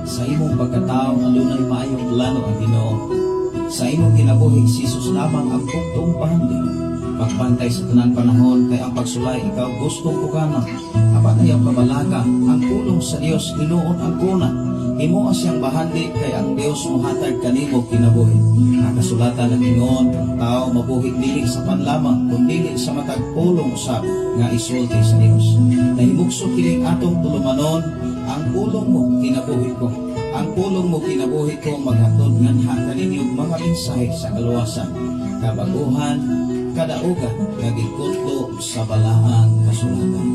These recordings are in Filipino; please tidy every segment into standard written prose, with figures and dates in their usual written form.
Sa imong pagkatao adunay maayong plano ang Ginoo. Sa imong kinabuhi si Jesus lamang ang bugtong pahandi. Pagpantay sa tanang panahon kay ang pagsulay ikaw gustong tukana. Apat ay ang pamalaga, ang pulong sa Dios hinuon ang kuna. Himo siyang bahandi kay ang Dios mohatag kanimo kinabuhi. Ang kasulatan ng Ginoo, ang tao mabuhi dili sa panlamang kundi sa matag pulong usab nga isulti sa Dios. Nahimugso kining atong tulumanon, ang pulong mo kinabuhi ko. Ang pulong mo kinabuhi ko maghatod nganha kaninyong mga mensahe sa kaluwasan, kabaguhan, kadaugan, kagikutlo sa balaang kasulatan.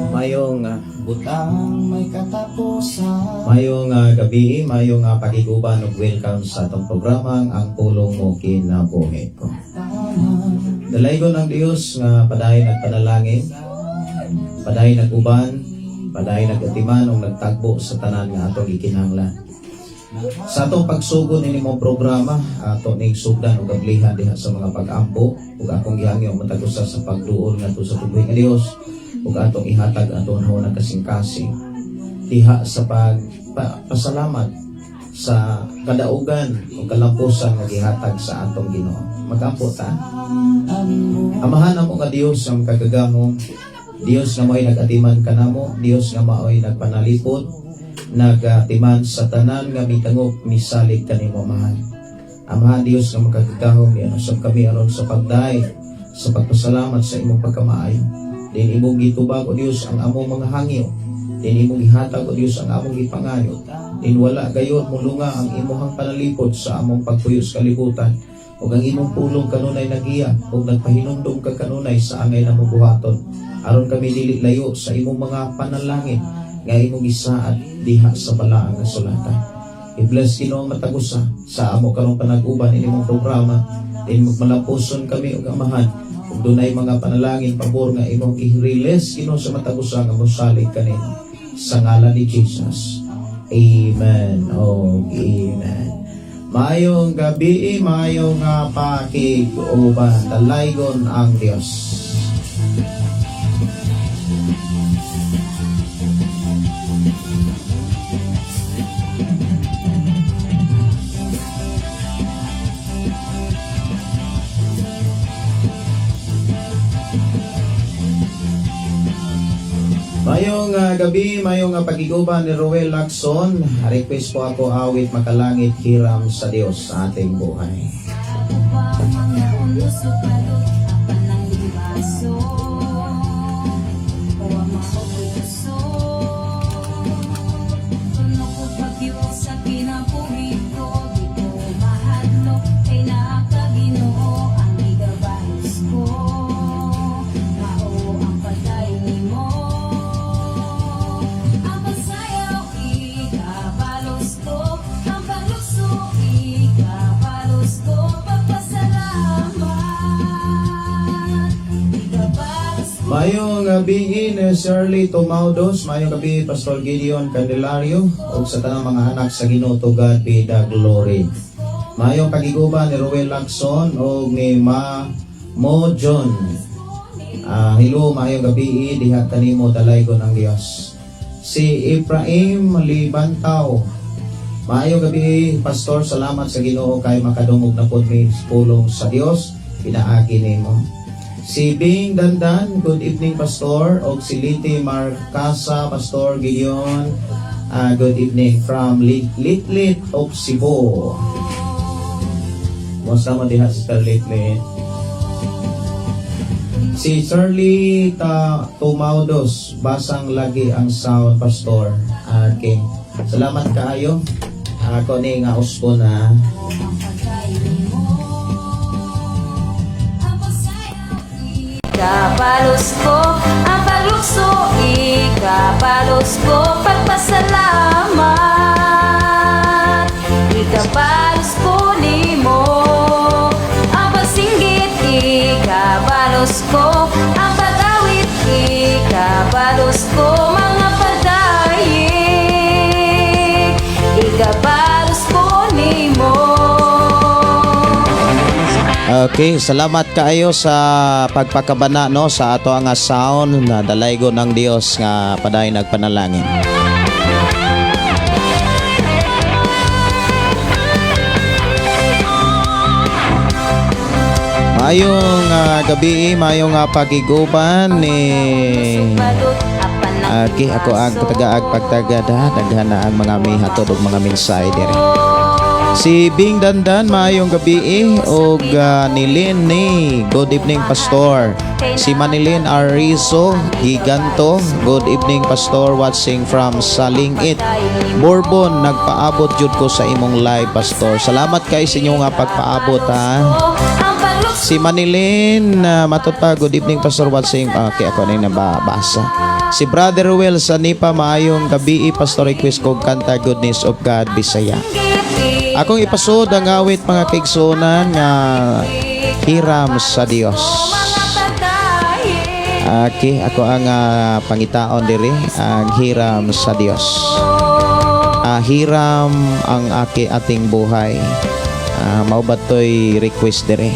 Mayong Butang may katapusan. mayong gabi, mayong pakiguban ug welcome sa atong programang Ang Pulong Mo Kinabuhi Ko. Dalaygon ang Dios nga paday nagpanalangin, paday naguban, paday nagatiman ug nagtagbo sa tanan nga atong gikinahanglan. Sa atong pagsugod ini mo programa, ato ning sugdan ug kablihan diha sa mga pag-ampo ug akong gihangyo matag-usa sa pagduol ngadto sa tuboy nga Dios ug atong ihatag aton hunang kasing-kasing diha sa pasalamat sa kadaugan ug kalampusan nga gihatag sa atong Ginoo. Magampo ta. Amahan namo nga Dios ang kagagahom, Dios nga mao'y nagatiman kanamo, Dios nga mao'y nagpanalipod, nagatiman sa tanan nga mitangop misalig kanimo amahan. Amahan Dios nga makagagahom yan usab kami aron sa pagday sa pagpasalamat sa imong pagkamaayo. Din imong gitubag o Dios ang among mga hangyo, din imong gihatag o Dios ang among gipangayo, din wala gayon mulunga ang imong panalipod sa among pagpuyo sa kalibutan, ug ang imong pulong kanunay nagiya ug nagpahinumdom ka kanunay sa angay na buhaton aron kami dili layo sa imong mga panalangin nga imong gisaad diha sa balaang kasulatan. I-bless Ginoo matagusa sa amo karong panag-uban inimong programa, din magmalapuson kami ug amahan ug dunay mga panalangin pabor nga imong i-release Ginoo sa matagusa nga mosalig kanimo sa ngalan ni Jesus. Amen. Oh, amen. Mayong gabi, mayong pakiguban. Dalaygon ang Dios. Mayong gabi, mayong pagiguban ni Roel Lacson. Request po ako awit Makalangit Hiram sa Dios sa ating buhay. Mayong gabi ni Shirley Tomaudos, mayong gabi Pastor Gideon Candelario, ug sa tanang mga anak sa Ginoo to God be the glory. Mayong pagiguban ni Roel Lacson ug ni Mo John. Hello, mayong gabi diha kanimo dalaygon ang Dios. Si Ephraim Libantaw, mayong gabi Pastor, salamat sa Ginoo kay makadungog na pud mi pulong sa Dios pinaagi nimo. Si Bing Dandan, good evening Pastor. Og si Liti Marcasa, Pastor Gideon, good evening from Litlit of Cebu. Masama diha si Litlit. Si Shirley Tomaudos, basang lagi ang sound Pastor. Okay. Salamat kaayo. Ako ni nga usko na. Ikapalos ko ang paglukso, ikapalos ko pagpasalamat, ikapalos ko nimo ang pagsinggit, ikapalos ko ang pag-awit, ikapalos ko mga padayin. Okay, salamat kaayo sa pagpakabana no sa ato nga sound na dalaygo ng Dios nga paday nagpanalangin. Mayong gabi, mayong pagiguban ni ako ang tagaag pagtagada daghana ang mga may hatod ug mga mensahe dire. Si Bing Dandan, maayong gabi og Nilin ni good evening pastor. Si Manilin Arizo Giganto, good evening pastor, watching from Salingit Bourbon. Nagpaabot jud ko sa imong live pastor. Salamat kay sa inyo nga pagpaabot ha. Si Manilin matud pa, good evening pastor, watching okay ako na nababasa. Si Brother Will sa Nipa, maayong gabi pastor, request kog kanta Goodness of God Bisaya. Akong ipasod ang awit mga kaigsunan nga hiram sa Dios. Okay, ako ang pangitaon diri ang hiram sa Dios. Hiram ang ating buhay. Mao ba to'y request diri?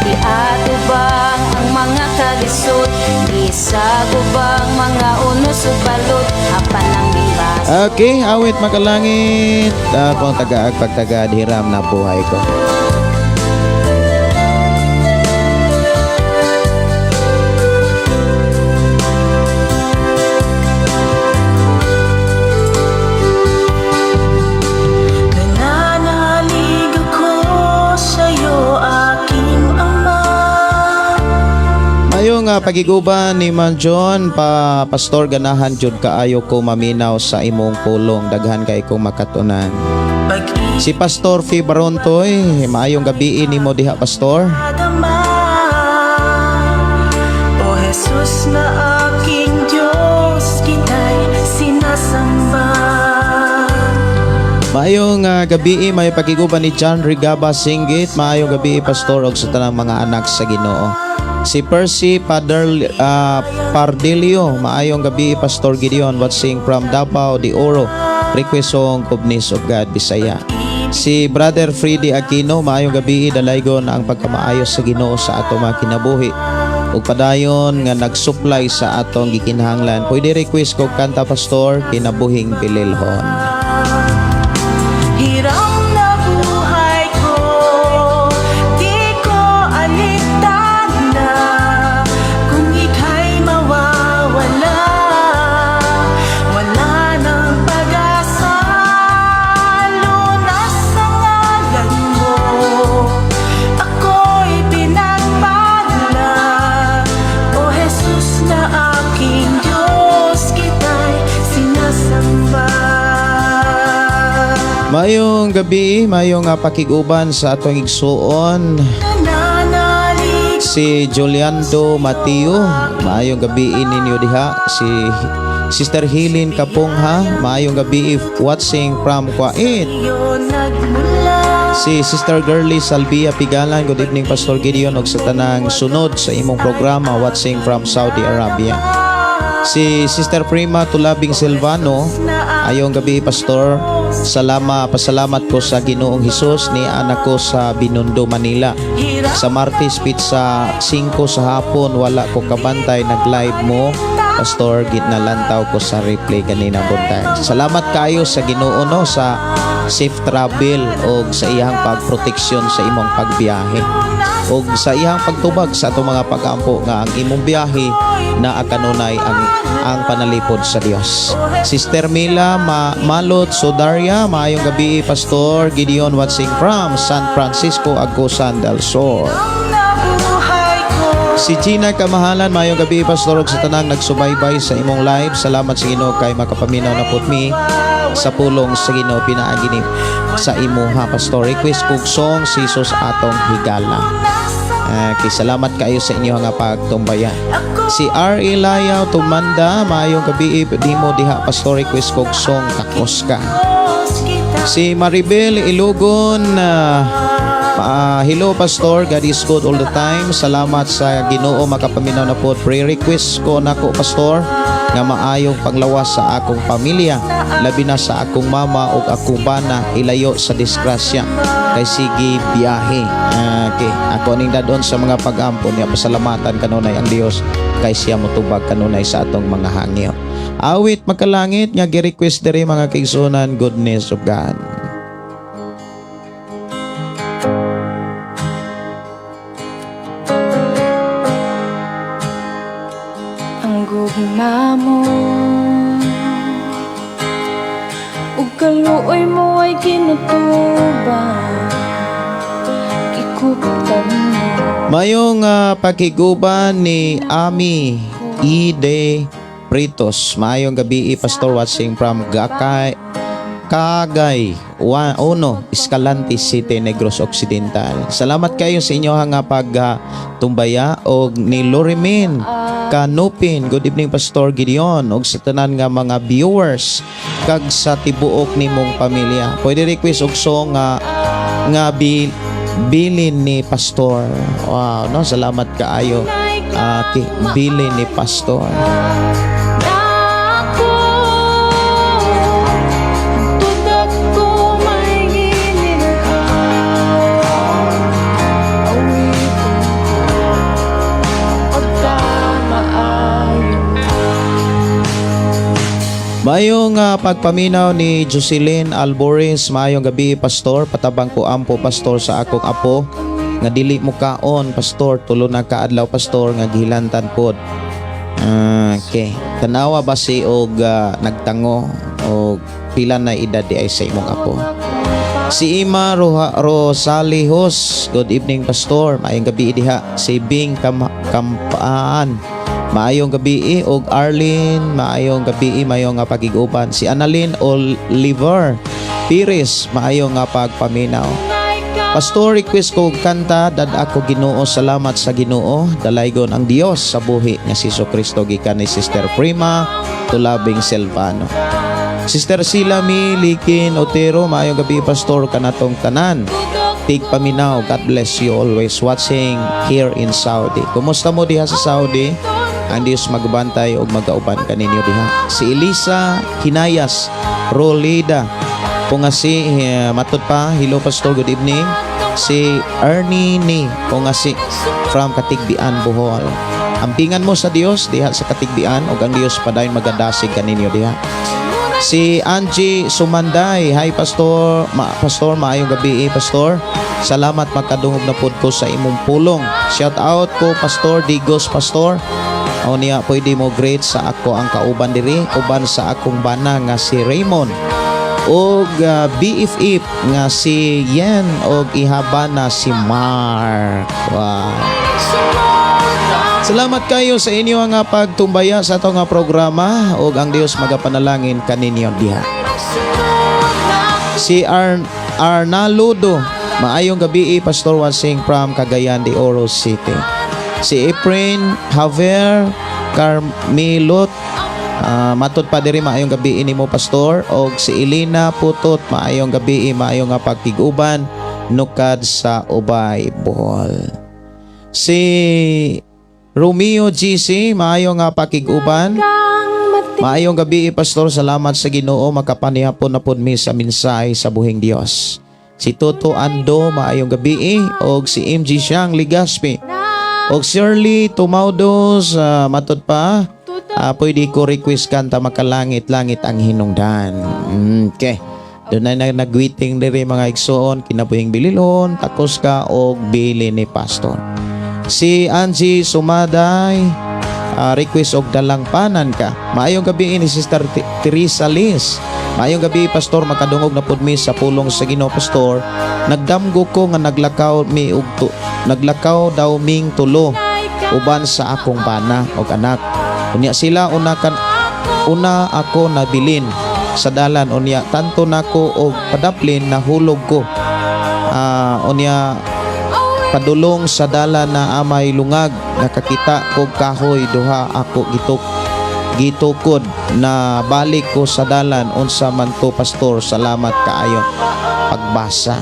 Iatubang ang mga kalisod, isa gubang mga unos ug balot, apan ang bimbas. Okay, awit makalangit. Akong tagaag pagtagad hiram na buhay ko. Nananalig ako sa'yo, aking Ama. Mayong pagiguban ni Man John pa pastor, ganahan jud kaayo ko maminaw sa imong pulong, daghan kay kong makatunan. Si Pastor Fi Barontoy, maayong gabi nimo diha pastor. Pag-adama, O Jesus na aking Diyos, kita'y sinasamba. Maayong gabi, may pagiguban ni John Rigaba Singgit. Maayong gabi pastor og sa tanang mga anak sa Ginoo. Si Percy Pardilio, maayong gabi pastor Gideon, watching from Davao de Oro, request song Goodness of God Bisaya. Si Brother Freddy Aquino, maayong gabi, dalaygon ang pagkamaayos sa Ginoo sa atong mga kinabuhi ug padayon nga nagsupply sa atong gikinahanglan. Pwede request ko kanta pastor Kinabuhing Pililhon. Hiram na buhay ko, di ko alintana, kung ika'y mawawala, wala nang pag-asa, lunas sa ngalan mo, ako'y pinagpala, O Jesus na aking Diyos, kita'y sinasamba. Mayong gabi, mayong pakiguban sa atong igsuon. Nananalig Si Juliando Mateo, maayong gabi ninyo diha. Si Sister Hilin Kapongha, maayong gabi watching from Kuwait. iyo nagmula. Si Sister Girly Salvia Pigalan, good evening Pastor Gideon og sa tanang sunod sa imong programa watching from Saudi Arabia. Si Sister Prima Tulabing Silvano, ayong gabi Pastor. Pasalamat ko sa Ginoong Hesus ni anak ko sa Binondo, Manila. Sa Martes Pizza 5 sa hapon, wala ko kabantay, nag-live mo Pastor, gitnalantaw ko sa replay kanina buntag. Salamat kayo sa Ginoo no sa safe travel o sa iyang pagproteksyon sa imong pagbiyahe o sa iyang pagtubag sa atong mga pag-ampo nga ang imong biyahe na kanunay ang panalipod sa Dios. Sister Mila Malot Sodaria, maayong gabi Pastor Gideon, watching from San Francisco, Agusan del Sur. Si Gina Kamahalan, maayong gabi Pastor og sa tanang nagsubaybay sa imong live. Salamat sa Ginoo kay makapaminaw na pud mi sa pulong sa Ginoo pinaagi sa imo ha Pastor. Request kog song si Jesus atong higala. Salamat kayo sa inyo nga pagtumbayan. Si R. Eliaw Tumanda, maayong gabi di mo diha Pastor, request kog song Takos Ka. Si Maribel Ilugon, hello Pastor, God is good all the time. Salamat sa Ginoo makapaminaw na po. Prayer request ko nako Pastor. nga maayong panglawas sa akong pamilya, labi na sa akong mama ug akong bana ilayo sa disgrasya kay sige biyahe. Okay, ako ning dadon sa mga pag-ampon niya, pasalamatan kanunay ang Dios kay siya motubag kanunay sa atong mga hangyo. Awit makalangit nga gi-request diri mga kaigsunan, goodness of God. Ang gugma mo ug kaluoy mo ay kinutuban, ikuptan mo. Mayong pakiguban ni Ami Ide Pritos. Mayong gabi, Pastor watching from Cagay 1 Escalante City, Negros Occidental. Salamat kayo sa inyo nga pagtumbaya og ni Lorimin Kanupin. Good evening Pastor Gideon og sa tanan nga mga viewers kag sa tibuok nimong pamilya. Pwede request og song nga bilin ni Pastor. Wow, no, salamat kaayo. Bilin ni Pastor. Mayong pagpaminaw ni Jocelyn Alboris. Mayong gabi Pastor, patabang ko ampo Pastor sa akong apo nga dili mo kaon Pastor, tulo na kaadlaw Pastor nga gihilantan pod. Okay, tanawa ba si og nagtango og pila na edad di ay sa imong apo? Si Ima Rosalihos. Good evening Pastor, mayong gabi diha. Si Bing Kampaan. Maayong gabi og Arlene, maayong gabi, mayong nga pagiguban. Si Annalyn Oliver Pires, maayong nga pagpaminaw. Pastor, request ko kanta dad ako Ginoo, salamat sa Ginoo, dalaygon ang Dios sa buhi nga si Kristo gikan ni Sister Prima Tulabing Silvano. Sister Silami Likin Otero, maayong gabi Pastor kanatong tanan. Tig paminaw, God bless you always watching here in Saudi. Kumusta mo diha sa Saudi? Ang Diyos magbantay o magauban kaninyo diha. Si Elisa Hinayas Rolida po nga si matod pa, hello Pastor, good evening. Si Ernie Ni po nga si from Katigbian, Bohol. Ampingan mo sa Dios diha sa Katigbian o ang Dios padayon magadasig kaninyo diha. Si Angie Sumanday, hi Pastor, Pastor, maayong gabi Pastor. Salamat makadungog na pod ko sa imong pulong. Shout out ko Pastor Digos Pastor. O niya pwede mo greet sa ako ang kauban diri uban sa akong bana nga si Raymond og BFF nga si Yen og ihaba na si Mark. Wow. Salamat kayo sa inyo nga pagtumbaya sa ato nga programa og ang Dios magapanalangin kaninyo diha. Si Arnaludo, maayong gabi Pastor watching from Cagayan de Oro City. Si Efrain Javier Carmelot, matod pa diri maayong gabi ini mo Pastor. Og si Elena Putot, maayong gabi, maayong nga pagtiguban nukad sa Ubay, Bohol. Si Romeo GC, maayong nga pakiguban. Maayong gabi Pastor, salamat sa Ginoo makapanihapon na pud mi sa mensahe sa buhing Dios. Si Toto Ando, maayong gabi, og si MG Siang Ligaspi. Og Shirley Tumaudos, matod pa, pwede ko request kanta makalangit-langit ang hinungdan. Okay. Doon na nag-greeting diri mga igsoon, kinabuhing bililon, takos ka og bili ni Pastor. Si Angie Sumaday, request og dalang panan ka. Maayong gabi ni Sister Teresa Liz. Maayong gabi Pastor, makadungog na pud mi sa pulong sa Ginoo Pastor. Nagdamgo ko nga naglakaw daw ming tulo uban sa akong bana og anak. Unya sila una ako nabilin sa dalan, unya tanto nako og padaplin nahulog ko. Unya padulong sa dalan na amay lungag, nakakita ko kahoy duha ako gitukod na balik ko sa dalan unsa man to Pastor. Salamat kaayo pagbasa.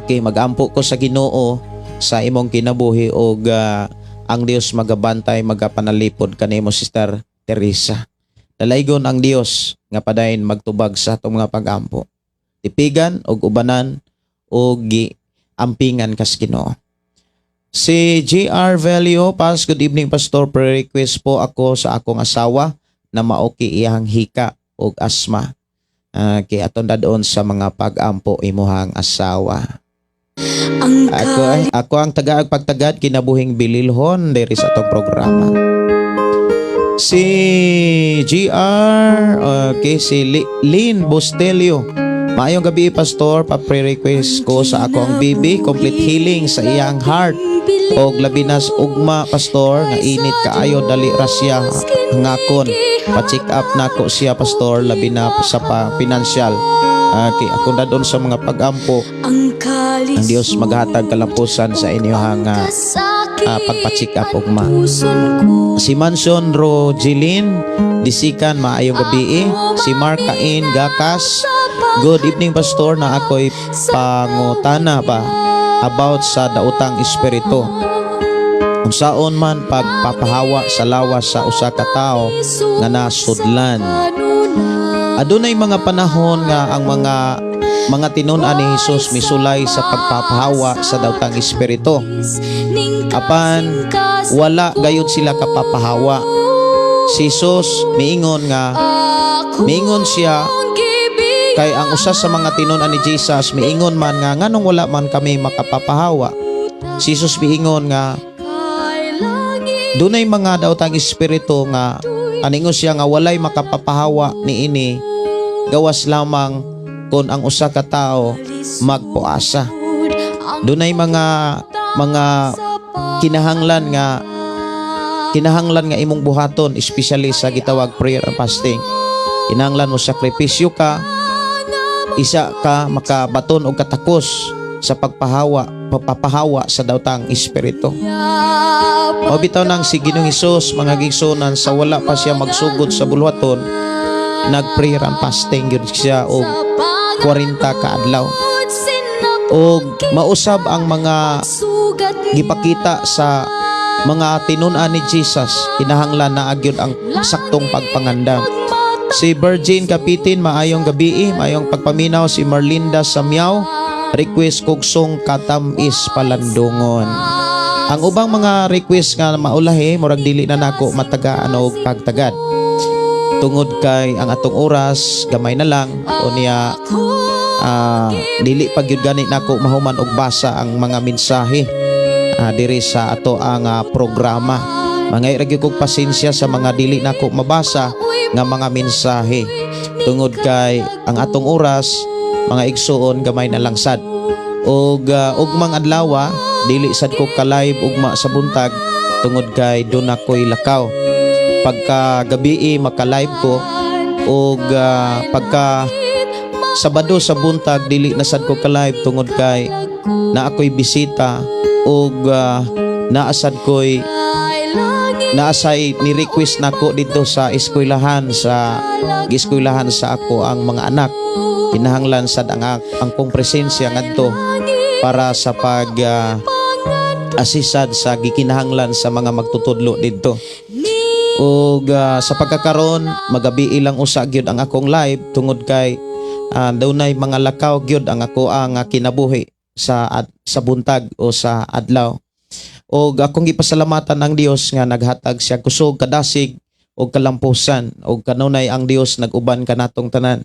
Okay, magampo ko sa Ginoo sa imong kinabuhi og ang Dios magabantay magapanalipod kanimo Sister Teresa. Dalaygon ang Dios nga padayon magtubag sa atong mga pag-ampo. Tipigan og ubanan o ampingan kas Ginoo. Si JR Velio, good evening Pastor, pre-request po ako sa akong asawa na maoki iyang hika og asma. Kay aton dadoon sa mga pag-ampo imuhang asawa. Ako ang tagaag pagtagad kinabuhing bililhon diri sa atong programa. Si GR, si Lynn Bustelio. Maayong gabi Pastor, pa-pre-request ko sa akong bibi complete healing sa iyang heart og labinas ugma Pastor nga init kaayo dali ra siya ngakon. Pa-check up nako siya Pastor labi na sa financial. Kay ako na doon sa mga pag-ampo. Ang Dios maghatag kalampusan sa inyong pagpa-check up ugma. Si Manson Rogelin Disikan, maayong gabi. Si Mark Cain Gakas, good evening Pastor, na ako'y pangutana pa about sa daotang espiritu. Unsaon man pagpapahawa sa lawas sa usa ka tawo nga nasudlan. Adunay mga panahon nga ang mga tinun-an ni Hesus misulay sa pagpapahawa sa daotang espiritu. Apan wala gayud sila kapapahawa. Si Hesus miingon siya kay ang usa sa mga tinun-an ni Jesus miingon man nga nganong wala man kami makapapahawa. Si Hesus miingon nga dunay mga daotang espiritu nga aningon siya nga walay makapapahawa niini gawas lamang kun ang usa ka tawo magpuasa. Dunay mga kinahanglan nga imong buhaton, especially sa gitawag prayer and fasting. Kinahanglan mo sakripisyo ka, isa ka makabaton og katakos sa pagpapahawa sa daotang espiritu. O bitaw nang si Ginoong Hesus mga gigsunan sa wala pa siya magsugod sa bulwaton, nag-prayer and fasting gyud siya og 40 ka adlaw. Og mausab ang mga gipakita sa mga tinun-an ni Jesus, kinahanglan na agyod ang saktong pagpangandam. Si Virgin Kapitin, maayong gabi, maayong pagpaminaw. Si Marlinda Samyaw, request kog song Katamis Palandungon. Ang ubang mga request nga maulahi, murag dili na nako matagaan og pagtagad. Tungod kay ang atong oras gamay na lang, o niya dili pag yun gani nako mahuman og basa ang mga mensahe diri sa ato ang programa. Mangay ra gyud kog pasensya sa mga dili nako mabasa nga mga mensahe. Tungod kay ang atong oras mga igsuon gamay na lang sad. Og ugmang adlaw dili sad ko ka live ugma sa buntag tungod kay doon ako'y lakaw. Pagka gabi maka-live ko og pagka Sabado sa buntag dili na sad ko ka live tungod kay na ako'y bisita og naasay ni request nako dito sa eskwelahan sa ako ang mga anak. Kinahanglan sad ang kong presensya ngadto para sa asisad sa gikinahanglan sa mga magtutudlo dito. Og sa pagkakaron magabi ilang usa gyud ang akong live tungod kay dunay mga lakaw gyud ang ako ang kinabuhi sa buntag o sa adlaw. Og akong gipasalamatan ang Dios nga naghatag siya kusog kadasig og kalampusan og kanunay ang Dios naguban kanatong tanan.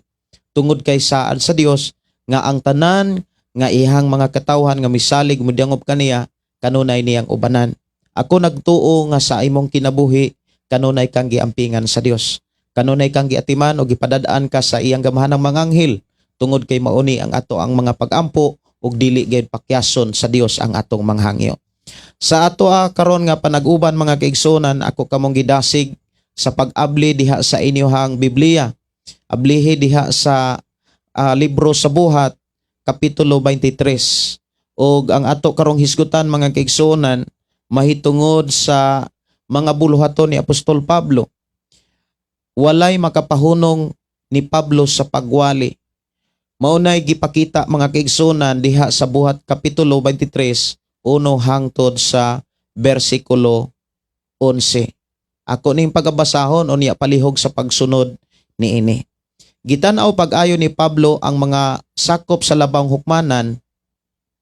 Tungod kay saad sa Dios nga ang tanan nga ihang mga katawhan nga misalig mudangob kaniya kanunay niyang ubanan. Ako nagtuo nga sa imong kinabuhi kanunay kang giampingan sa Dios. Kanunay kang giatiman o gipadadaan ka sa iyang gamahanang mga anghel tungod kay mauni ang ato ang mga pag-ampo ug dili gayud pakyason sa Dios ang atong manghangyo. Sa ato karon nga panag-uban mga kaigsunan, ako kamong gidasig sa pag-abli diha sa inyohang Biblia. Ablihi diha sa libro sa Buhat kapitulo 23. Og ang ato karong hisgutan mga kaigsunan mahitungod sa mga buluhaton ni Apostol Pablo. Walay makapahunong ni Pablo sa pagwali. Maunay gipakita mga kaigsunan diha sa Buhat kapitulo 23 uno hangtod sa bersikulo 11. Ako ning pagabasahon o niya palihog sa pagsunod niini. Gitanaw pag-ayo ni Pablo ang mga sakop sa labang hukmanan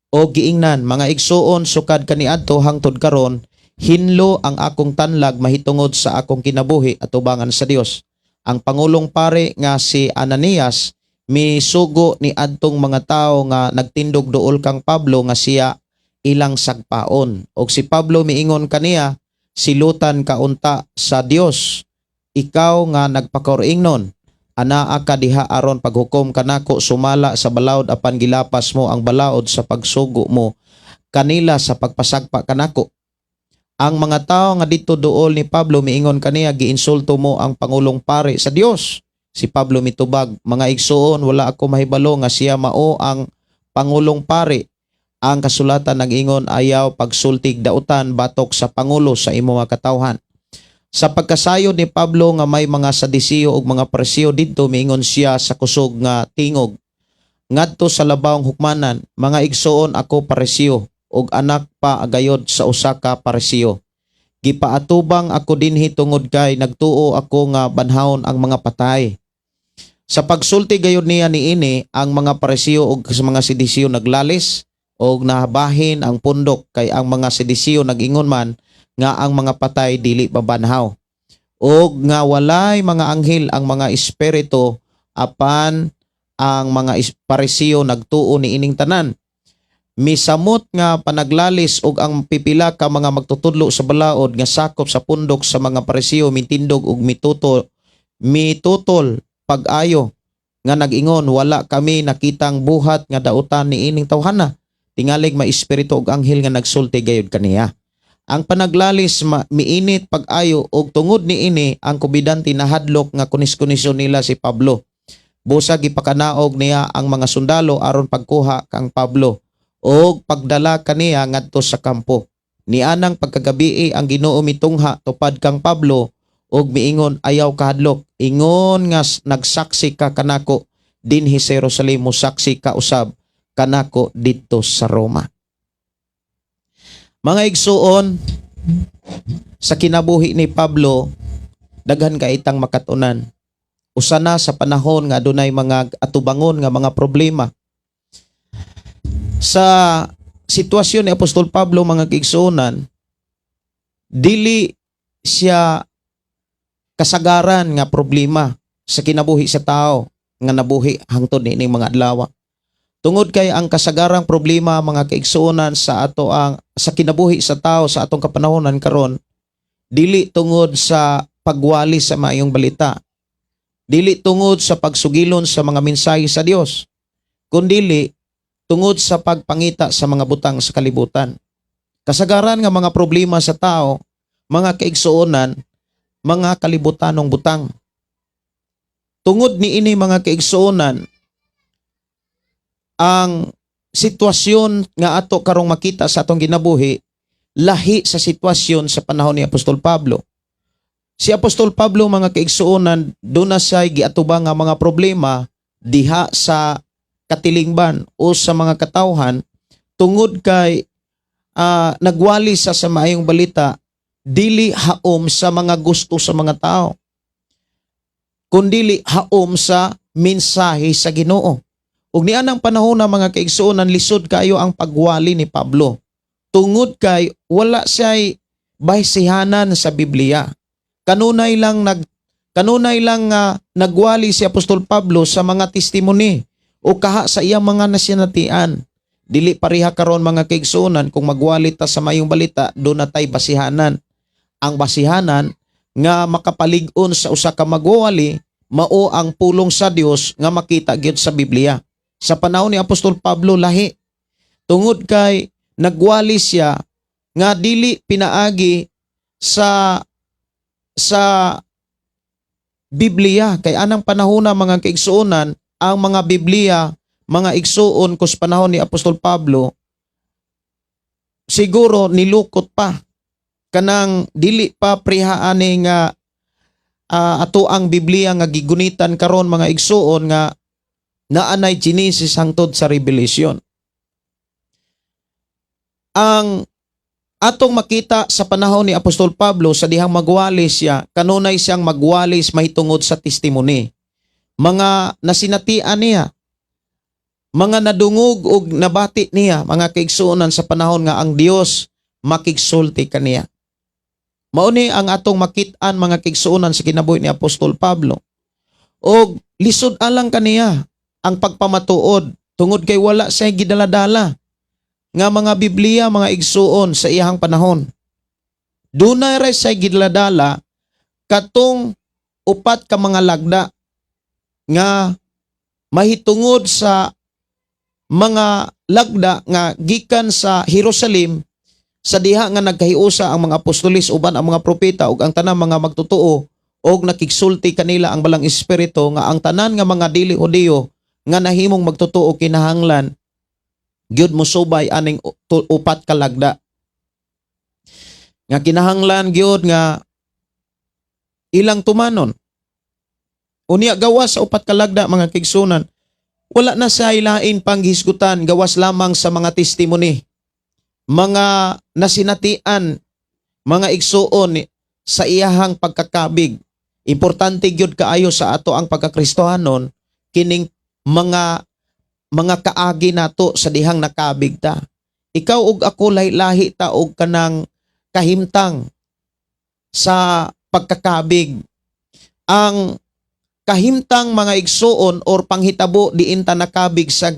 o giingnan, mga igsuon sukad kaniadto hangtod karon, hinlo ang akong tanlag mahitungod sa akong kinabuhi at ubangan sa Dios. Ang pangulong pare nga si Ananias misugo ni adtong mga tao nga nagtindog duol kang Pablo nga siya ilang sagpaon. Og si Pablo miingon kaniya, silutan kaunta sa Dios, ikaw nga nagpakaroingnon, anaa ka diha aron paghukom kanako sumala sa balaod apan gilapas mo ang balaod sa pagsugo mo kanila sa pagpasagpa kanako. Ang mga tao nga dito duol ni Pablo miingon kaniya, giinsulto mo ang pangulong pare sa Dios. Si Pablo mitubag, mga igsuon, wala ako mahibalo nga siya mao ang pangulong pare. Ang kasulatan nag-ingon, ayaw pagsultig dautan batok sa pangulo sa imo mga katawhan. Sa pagkasayo ni Pablo nga may mga Sadisiyo ug mga Parisiyo didto, miingon siya sa kusog nga tingog, ngadto sa labawng hukmanan, mga igsuon, ako Parisiyo ug anak pa agayod sa usa ka Parisiyo. Gipaatubang ako dinhi tungod kay nagtuo ako nga banhawon ang mga patay. Sa pagsulti gayud niya niini, ang mga Parisiyo ug sa mga Sadisiyo naglalis og nahabahin ang pundok, kay ang mga Sadisiyo nag-ingon man nga ang mga patay dili babanhaw, og nga walay mga anghel ang mga espiritu, apan ang mga Parisiyo nagtuo ni ining tanan. Misamot nga panaglalis og ang pipila ka mga magtutudlo sa balaod nga sakop sa pundok sa mga Parisiyo mitindog og mitutol pag-ayo nga nag-ingon, wala kami nakitang buhat nga dautan ni ining tawhana, tingalig may espiritu og anghel nga nagsulti gayud kaniya. Ang panaglalis miinit pag-ayo og tungod niini ang komandante nahadlok nga kunis-kunisyon nila si Pablo. Busa gipakanaog niya ang mga sundalo aron pagkuha kang Pablo og pagdala kaniya ngadto sa kampo. Nianang pagkagabii ang Ginoo mitungha tupad kang Pablo og miingon, ayaw kahadlok, ingon nga nagsaksi ka kanako dinhi sa Jerusalem, mo saksi ka usab kanako didto sa Roma. Mga igsuon, sa kinabuhi ni Pablo, daghan ka itang makatunan. Usa na sa panahon nga adunay mga atubangon nga mga problema. Sa sitwasyon ni Apostol Pablo, mga kaigsuonan, dili siya kasagaran nga problema sa kinabuhi sa tao nga nabuhi hangtod niining mga adlaw. Tungod kay ang kasagarang problema, mga kaigsuonan, sa kinabuhi sa tao sa atong kapanahonan karon, dili tungod sa pagwali sa maayong balita, dili tungod sa pagsugilon sa mga mensahe sa Dios, kundili tungod sa pagpangita sa mga butang sa kalibutan. Kasagaran nga mga problema sa tao, mga kaigsuonan, mga kalibutanong butang. Tungod niini, mga kaigsuonan, ang sitwasyon nga ato karong makita sa atong ginabuhi lahi sa sitwasyon sa panahon ni Apostol Pablo. Si Apostol Pablo, mga kaigsuonan, doon na siya giatubang nga mga problema diha sa katilingban o sa mga katawhan tungod kay nagwali sa maayong balita, dili haom sa mga gusto sa mga tao, kundili haom sa mensahe sa Ginoo. Ug nianang panahon na, mga kaigsuonan, lisod kayo ang pagwali ni Pablo. Tungod kay wala siya'y bahisihanan sa Biblia. Kanunay lang nagwali si Apostol Pablo sa mga testimony o kaha sa iyang mga nasinatian. Dili pareha karon, mga kaigsuonan, kung magwali ta sa mayong balita, doon na tay basihanan. Ang basihanan nga makapalig-on sa usa ka magwali, mao ang pulong sa Dios nga makita gyud sa Biblia. Sa panahon ni Apostol Pablo, lahi. Tungod kay nagwali siya nga dili pinaagi sa Biblia. Kay anang panahon na, mga kaigsuonan, ang mga Biblia, mga igsuon kus panahon ni Apostol Pablo, siguro nilukot pa. Kanang dili pa prihaani nga ato ang Biblia nga gigunitan karon, mga igsuon, nga naanay Genesis hangtod sa Revelation. Ang atong makita sa panahon ni Apostol Pablo sa dihang magwalis siya, kanunay siyang magwalis mahitungod sa testimony. Mga nasinatian niya, mga nadungog ug nabati niya, mga kaigsuonan sa panahon nga ang Dios makigsulti kaniya. Mauni ang atong makit-an mga kaigsuonan sa kinabuhi ni Apostol Pablo. Og lisod alang kaniya ang pagpamatuod tungod kay wala siya gidaladala nga mga Biblia, mga igsuon sa iyang panahon. Dunay ra siya gidaladala katong upat ka mga lagda nga mahitungod sa mga lagda nga gikan sa Jerusalem sa diha nga nagkahiusa ang mga apostolis uban ang mga propeta ug ang tanang mga magtotoo og nakigsulti kanila ang balang espiritu nga ang tanan nga mga dili Hudiyo nga nahimong magtotoo kinahanglan gyud mosubay aning upat ka lagda nga kinahanglan gyud nga ilang tumanon. Unya gawas sa upat ka lagda mga kaigsunan, wala na sa ilain panghisgutan, gawas lamang sa mga testimony, mga nasinatian, mga igsuon sa iyahang pagkakabig. Importante gyud kaayo sa ato ang pagkakristohanon kining mga kaagi nato sa dihang nakabig ta. Ikaw ug ako lahi ta og kanang kahimtang sa pagkakabig. Ang kahimtang mga igsuon or panghitabo diin ta nakabig sa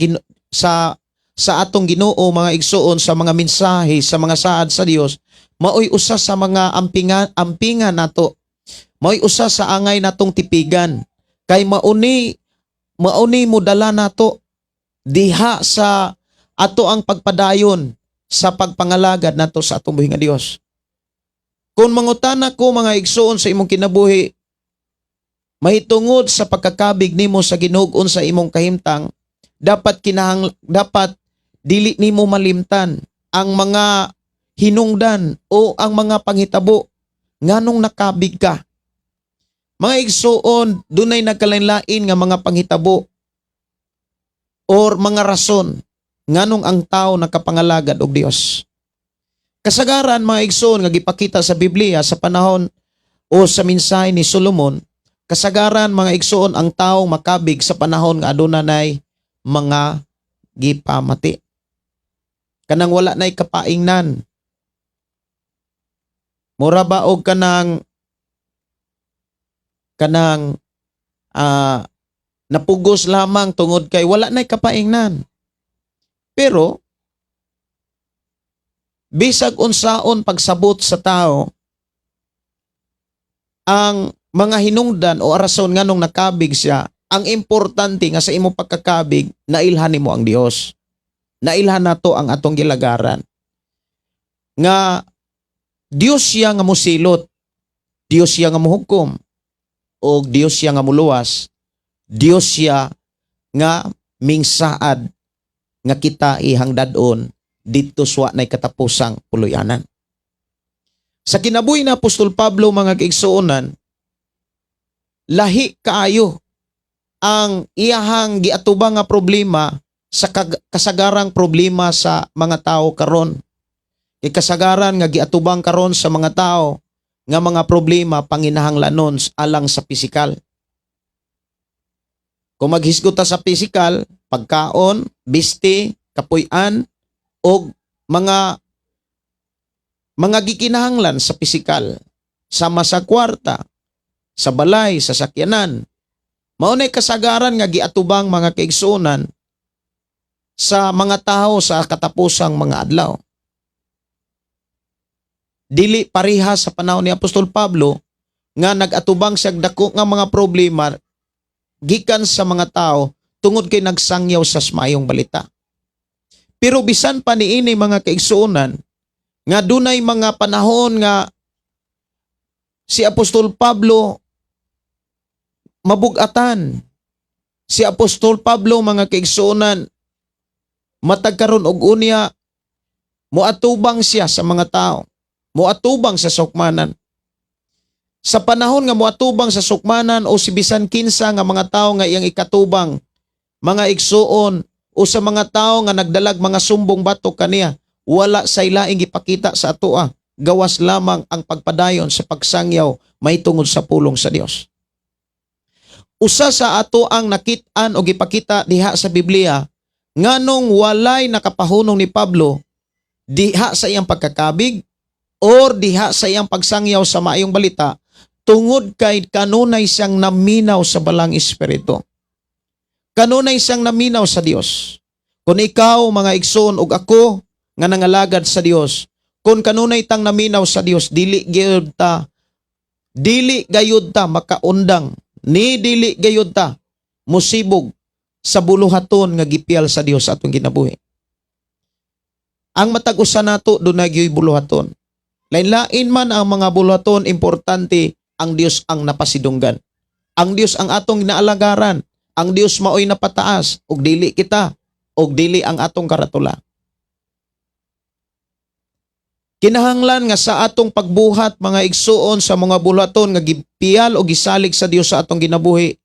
atong Ginoo mga igsuon sa mga mensahe sa mga saad sa Dios, maoy usa sa mga ampingan nato, maoy usa sa angay natong tipigan kay mauni mo dala nato diha sa ato ang pagpadayon sa pagpangalagad nato sa atong buhi nga Dios. Kung mangutana ko mga igsuon sa imong kinabuhi mahitungod sa pagkakabig nimo sa ginugon sa imong kahimtang, dapat dili nimo malimtan ang mga hinungdan o ang mga panghitabo nganong nakabig ka. Mga igsuon, dunay nagkalain-lain nga mga panghitabo or mga rason nganong ang tao nakapangalagad og Dios. Kasagaran mga igsuon nga gipakita sa Biblia sa panahon o sa mensahe ni Solomon, kasagaran mga igsuon ang tao makabig sa panahon nga adunay mga gipamati. Kanang wala nay kapaingnan. Mura ba og kanang napugos lamang tungod kay wala nay kapaingnan. Pero bisag unsaon pagsabot sa tao, ang mga hinungdan o rason nganong nakabig siya, ang importante nga sa imo pagkakabig, nailhan nimo ang Dios. Nailhan nato ang atong gilagaran. Nga Dios siya nga mosilot, Dios siya nga mohukom, o Dios siya nga muluwas, Dios siya nga mingsaad nga kita ihangdadon dito suwa nay katapusang puluyanan. Sa kinabuhi na Apostol Pablo mga kaigsuonan, lahi kaayo ang iyahang giatubang nga problema sa kasagarang problema sa mga tao karon. Kay kasagaran nga giatubang karon sa mga tao nga mga problema panginahanglanon alang sa pisikal. Kung maghisgot ta sa pisikal, pagkaon, biste, kapuy-an o mga gikinahanglan sa pisikal, sama sa kwarta, sa balay, sa sakyanan. Maunay kasagaran nga giatubang mga kaigsuonan sa mga tao sa katapusang mga adlaw. Dili pareha sa panahon ni Apostol Pablo nga nagatubang siya dako nga mga problema gikan sa mga tao tungod kay nagsangyaw sa mayong balita. Pero bisan pa niini mga kaigsuonan nga dunay mga panahon nga si Apostol Pablo mabugatan. Si Apostol Pablo mga kaigsuonan matag karon og unya moatubang siya sa mga tao, moatubang sa sukmanan. Sa panahon nga moatubang sa sukmanan o si bisan kinsa nga mga tao nga iyang ikatubang, mga igsuon o sa mga tao nga nagdalag mga sumbong batok kaniya wala say laing gipakita sa atoa, gawas lamang ang pagpadayon sa pagsangyaw mahitungod sa pulong sa Dios. Usa sa ato ang nakit-an o gipakita diha sa Biblia nganong walay nakapahunong ni Pablo diha sa iyang pagkakabig or diha sa iyang pagsangyaw sa maayong balita tungod kay kanunay siyang naminaw sa balang espiritu. Kanunay siyang naminaw sa Dios. Kung ikaw, mga igsoon, ug ako, nga nangalagad sa Dios, kung kanunay tang naminaw sa Dios, dili gayud ta makaundang, ni dili gayud ta musibog sa buluhaton nga gipiyal sa Dios atong kinabuhi. Ang matag-usa nato dunay gyoy buluhaton. Lain-lain man ang mga buluhaton, importante ang Dios ang napasidunggan. Ang Dios ang atong ginaalagaran. Ang Dios maoy napataas ug dili kita ug dili ang atong karatula. Kinahanglan nga sa atong pagbuhat mga igsuon sa mga buluhaton nga gipiyal o gisalig sa Dios sa atong ginabuhi,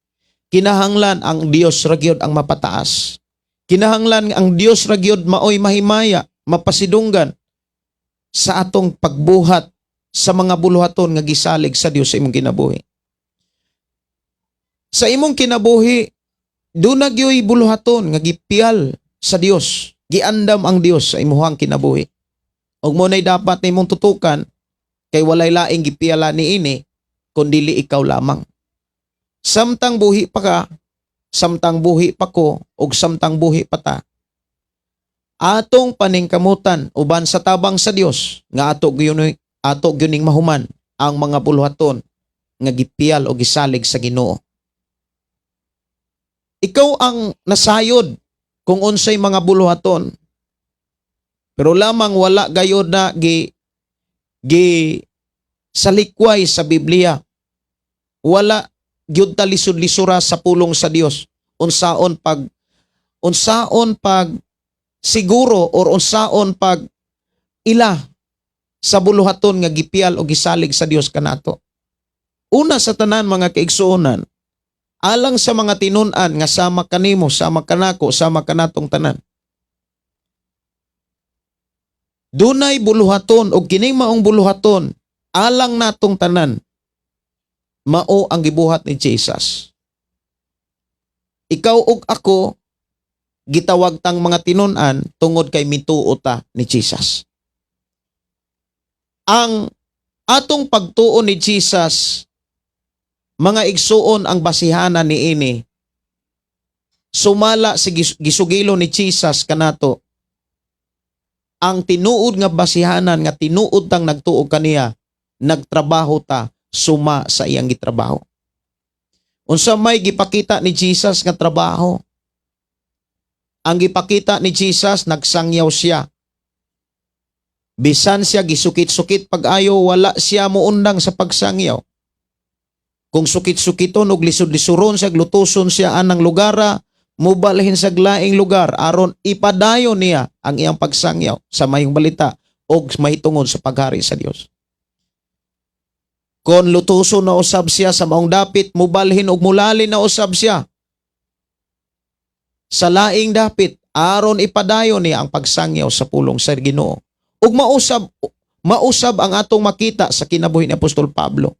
kinahanglan ang Dios ra gyud ang mapataas. Kinahanglan ang Dios ra gyud maoy mahimaya, mapasidunggan sa atong pagbuhat sa mga buluhaton nga gisalig sa Dios sa imong kinabuhi. Sa imong kinabuhi, dunay gyoy buluhaton nga gipiyal sa Dios, giandam ang Dios sa imong kinabuhi. Ug mo nay dapat nimong tutukan kay walay laing gipiyala niini kundi ikaw lamang. Samtang buhi pa ka, samtang buhi pa ko, ug samtang buhi pa ta, atong paningkamutan uban sa tabang sa Dios nga ato gyuning mahuman ang mga buluhaton nga gipiyal o gisalig sa Ginoo. Ikaw ang nasayod kung unsay mga buluhaton. Pero lamang wala gayod na salikway sa Biblia. Wala gyud ta lisod-lisura sa pulong sa Dios. Unsaon pag siguro or unsaon pag ila sa buluhaton nga gipiyal o gisalig sa Dios kanato. Una sa tanan mga kaigsuonan, alang sa mga tinun-an nga sama kanimo, sama kanako, sama kanatong tanan. Dunay buluhaton o kining maong buluhaton alang natong tanan. Mao ang gibuhat ni Jesus. Ikaw ug ako gitawag tang mga tinun-an tungod kay mituo ta ni Jesus. Ang atong pagtuo ni Jesus, mga igsuon ang basihanan niini. Sumala sa gisugilo ni Jesus kanato. Ang tinuod nga basihanan nga tinuod tang nagtuo kaniya, nagtrabaho ta suma sa iyang gitrabaho. Unsa may gipakita ni Jesus nga trabaho? Ang gipakita ni Jesus, nagsangyaw siya. Bisan siya gisukit-sukit pag-ayo, wala siya muundang sa pagsangyaw. Kung sukit-sukiton og lisod-lisuron siya, glutuson siya anang lugara, mubalhin sa glaing lugar aron ipadayon niya ang iyang pagsangyaw sa mayong balita o mahitungod sa paghari sa Dios. Kon lutuson na usab siya sa maong dapit, mubalhin og mulalin na usab siya sa laing dapit aron ipadayon niya ang pagsangyaw sa pulong sa Ginoo. Ug mausab ang atong makita sa kinabuhi ni Apostol Pablo.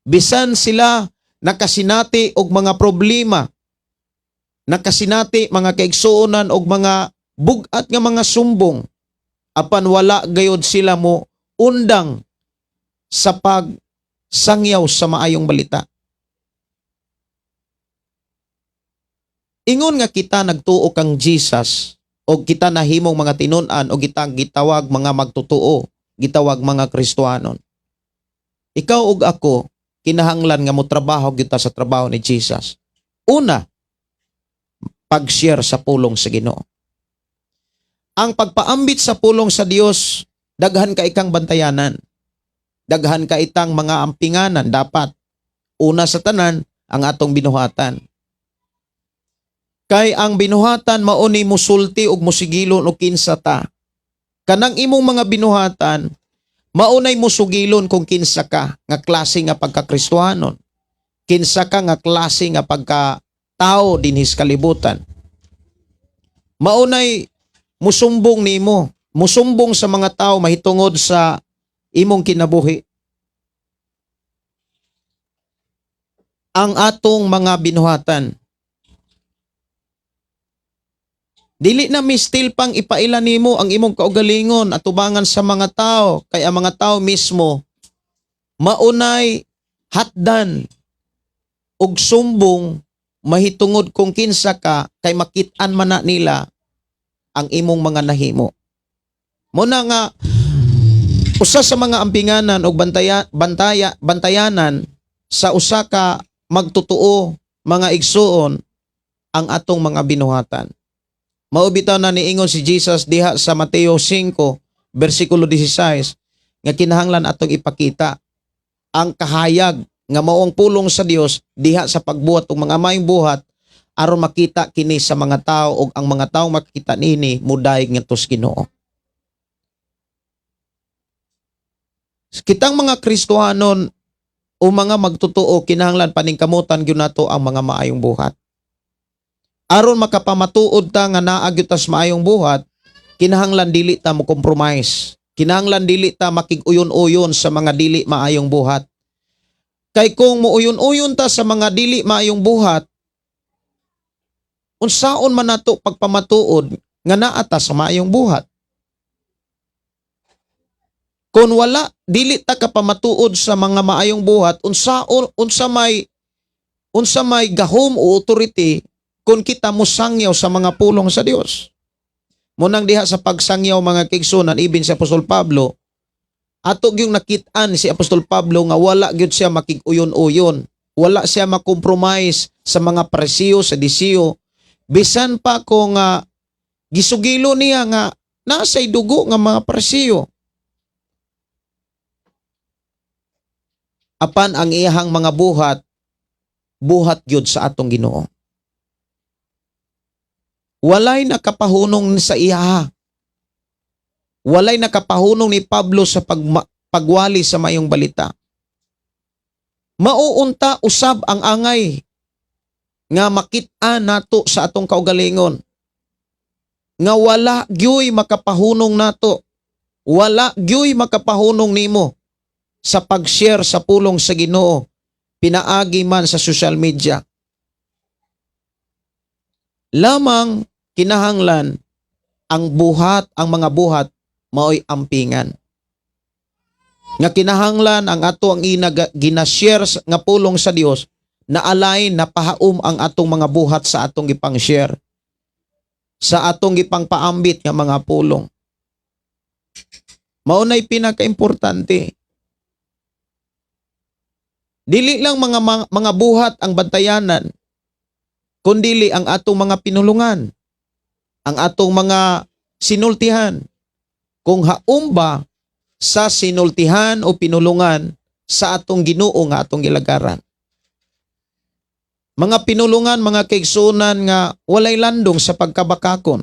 Bisan sila nakasinati og mga problema, nakasinati mga kaigsuonan og mga bugat nga mga sumbong, apan wala gayod sila mo undang sa pagsangyaw sa maayong balita. Ingon nga kita nagtuo kang Jesus o kita nahimong mga tinun-an o kita gitawag mga magtutuo, gitawag mga Kristohanon. Ikaw ug ako kinahanglan nga mo trabaho kita sa trabaho ni Jesus. Una, pag-share sa pulong sa Ginoo. Ang pagpaambit sa pulong sa Dios, daghan ka ikang bantayanan. Daghan ka itang mga ampinganan dapat. Una sa tanan, ang atong binuhatan. Kay ang binuhatan mao ni musulti ug musigilon og kinsa ta. Kanang imong mga binuhatan maunay musugilon kung kinsa ka nga klase nga pagkakristohanon. Kinsa ka nga klase nga pagka-tao dinhis kalibutan. Maunay musumbong nimo musumbong sa mga tao mahitungod sa imong kinabuhi. Ang atong mga binuhatan. Dili na mistil pang ipailan nimo ang imong kaugalingon at tubangan sa mga tao, kay ang mga tao mismo maunay hatdan og sumbong mahitungod kung kinsa ka, kay makit-an man na nila ang imong mga nahimo. Muna nga usa sa mga ampinganan og bantayanan sa usa ka magtutuo mga igsuon ang atong mga binuhatan. Mao bitaw na niingon si Jesus diha sa Mateo 5 bersikulo 16 nga kinahanglan atong ipakita ang kahayag nga mao ang pulong sa Dios diha sa pagbuhat og mga maayong buhat aron makita kini sa mga tao ug ang mga tawo makita nini mudayeg ngadto sa Ginoo. Kitang mga Kristohanon o mga magtutuo kinahanglan paningkamutan gyud nato ang mga maayong buhat. Aron makapamatuod ta nga naa gyud tas maayong buhat, kinahanglan dili ta mo compromise. Kinahanglan dili ta makig-uyon-uyon sa mga dili maayong buhat. Kay kung muuyon-uyon ta sa mga dili maayong buhat, unsaon man nato pagpamatuod nga naa ta sa maayong buhat? Kung wala dili ta kapamatuod sa mga maayong buhat, unsa may gahom o authority kung kita musangyaw sa mga pulong sa Dios. Munang diha sa pagsangyaw mga kaigsunan ibin si Apostol Pablo, ato gyung nakit-an si Apostol Pablo nga wala gyud siya makig-uyon-uyon, wala siya makompromise sa mga Parisiyo, sa Sadiseo, bisan pa kung gisugilo niya nga nasay dugo nga mga Parisiyo. Apan ang iyahang mga buhat gyud sa atong Ginoo. Walay nakapahunong sa iyaha. Walay nakapahunong ni Pablo sa pagwali sa mayong balita. Mauunta usab ang angay nga makit-an nato sa atong kaugalingon. Nga wala gyoy makapahunong nato. Wala gyoy makapahunong nimo sa pag-share sa pulong sa Ginoo, pinaagi man sa social media. Lamang kinahanglan ang mga buhat mao'y ampingan. Nga kinahanglan ang ato ang ginashare nga pulong sa Dios na align na pahaom ang atong mga buhat sa atong gipang share, sa atong gipang paambit nga mga pulong. Maunay pinaka-importante. Dili lang mga buhat ang bantayanan, kundili ang atong mga pinulungan, ang atong mga sinultihan. Kung haumba sa sinultihan o pinulungan sa atong Ginoo nga atong gilagaran. Mga pinulungan, mga kaigsunan nga walay landong sa pagkabakakon.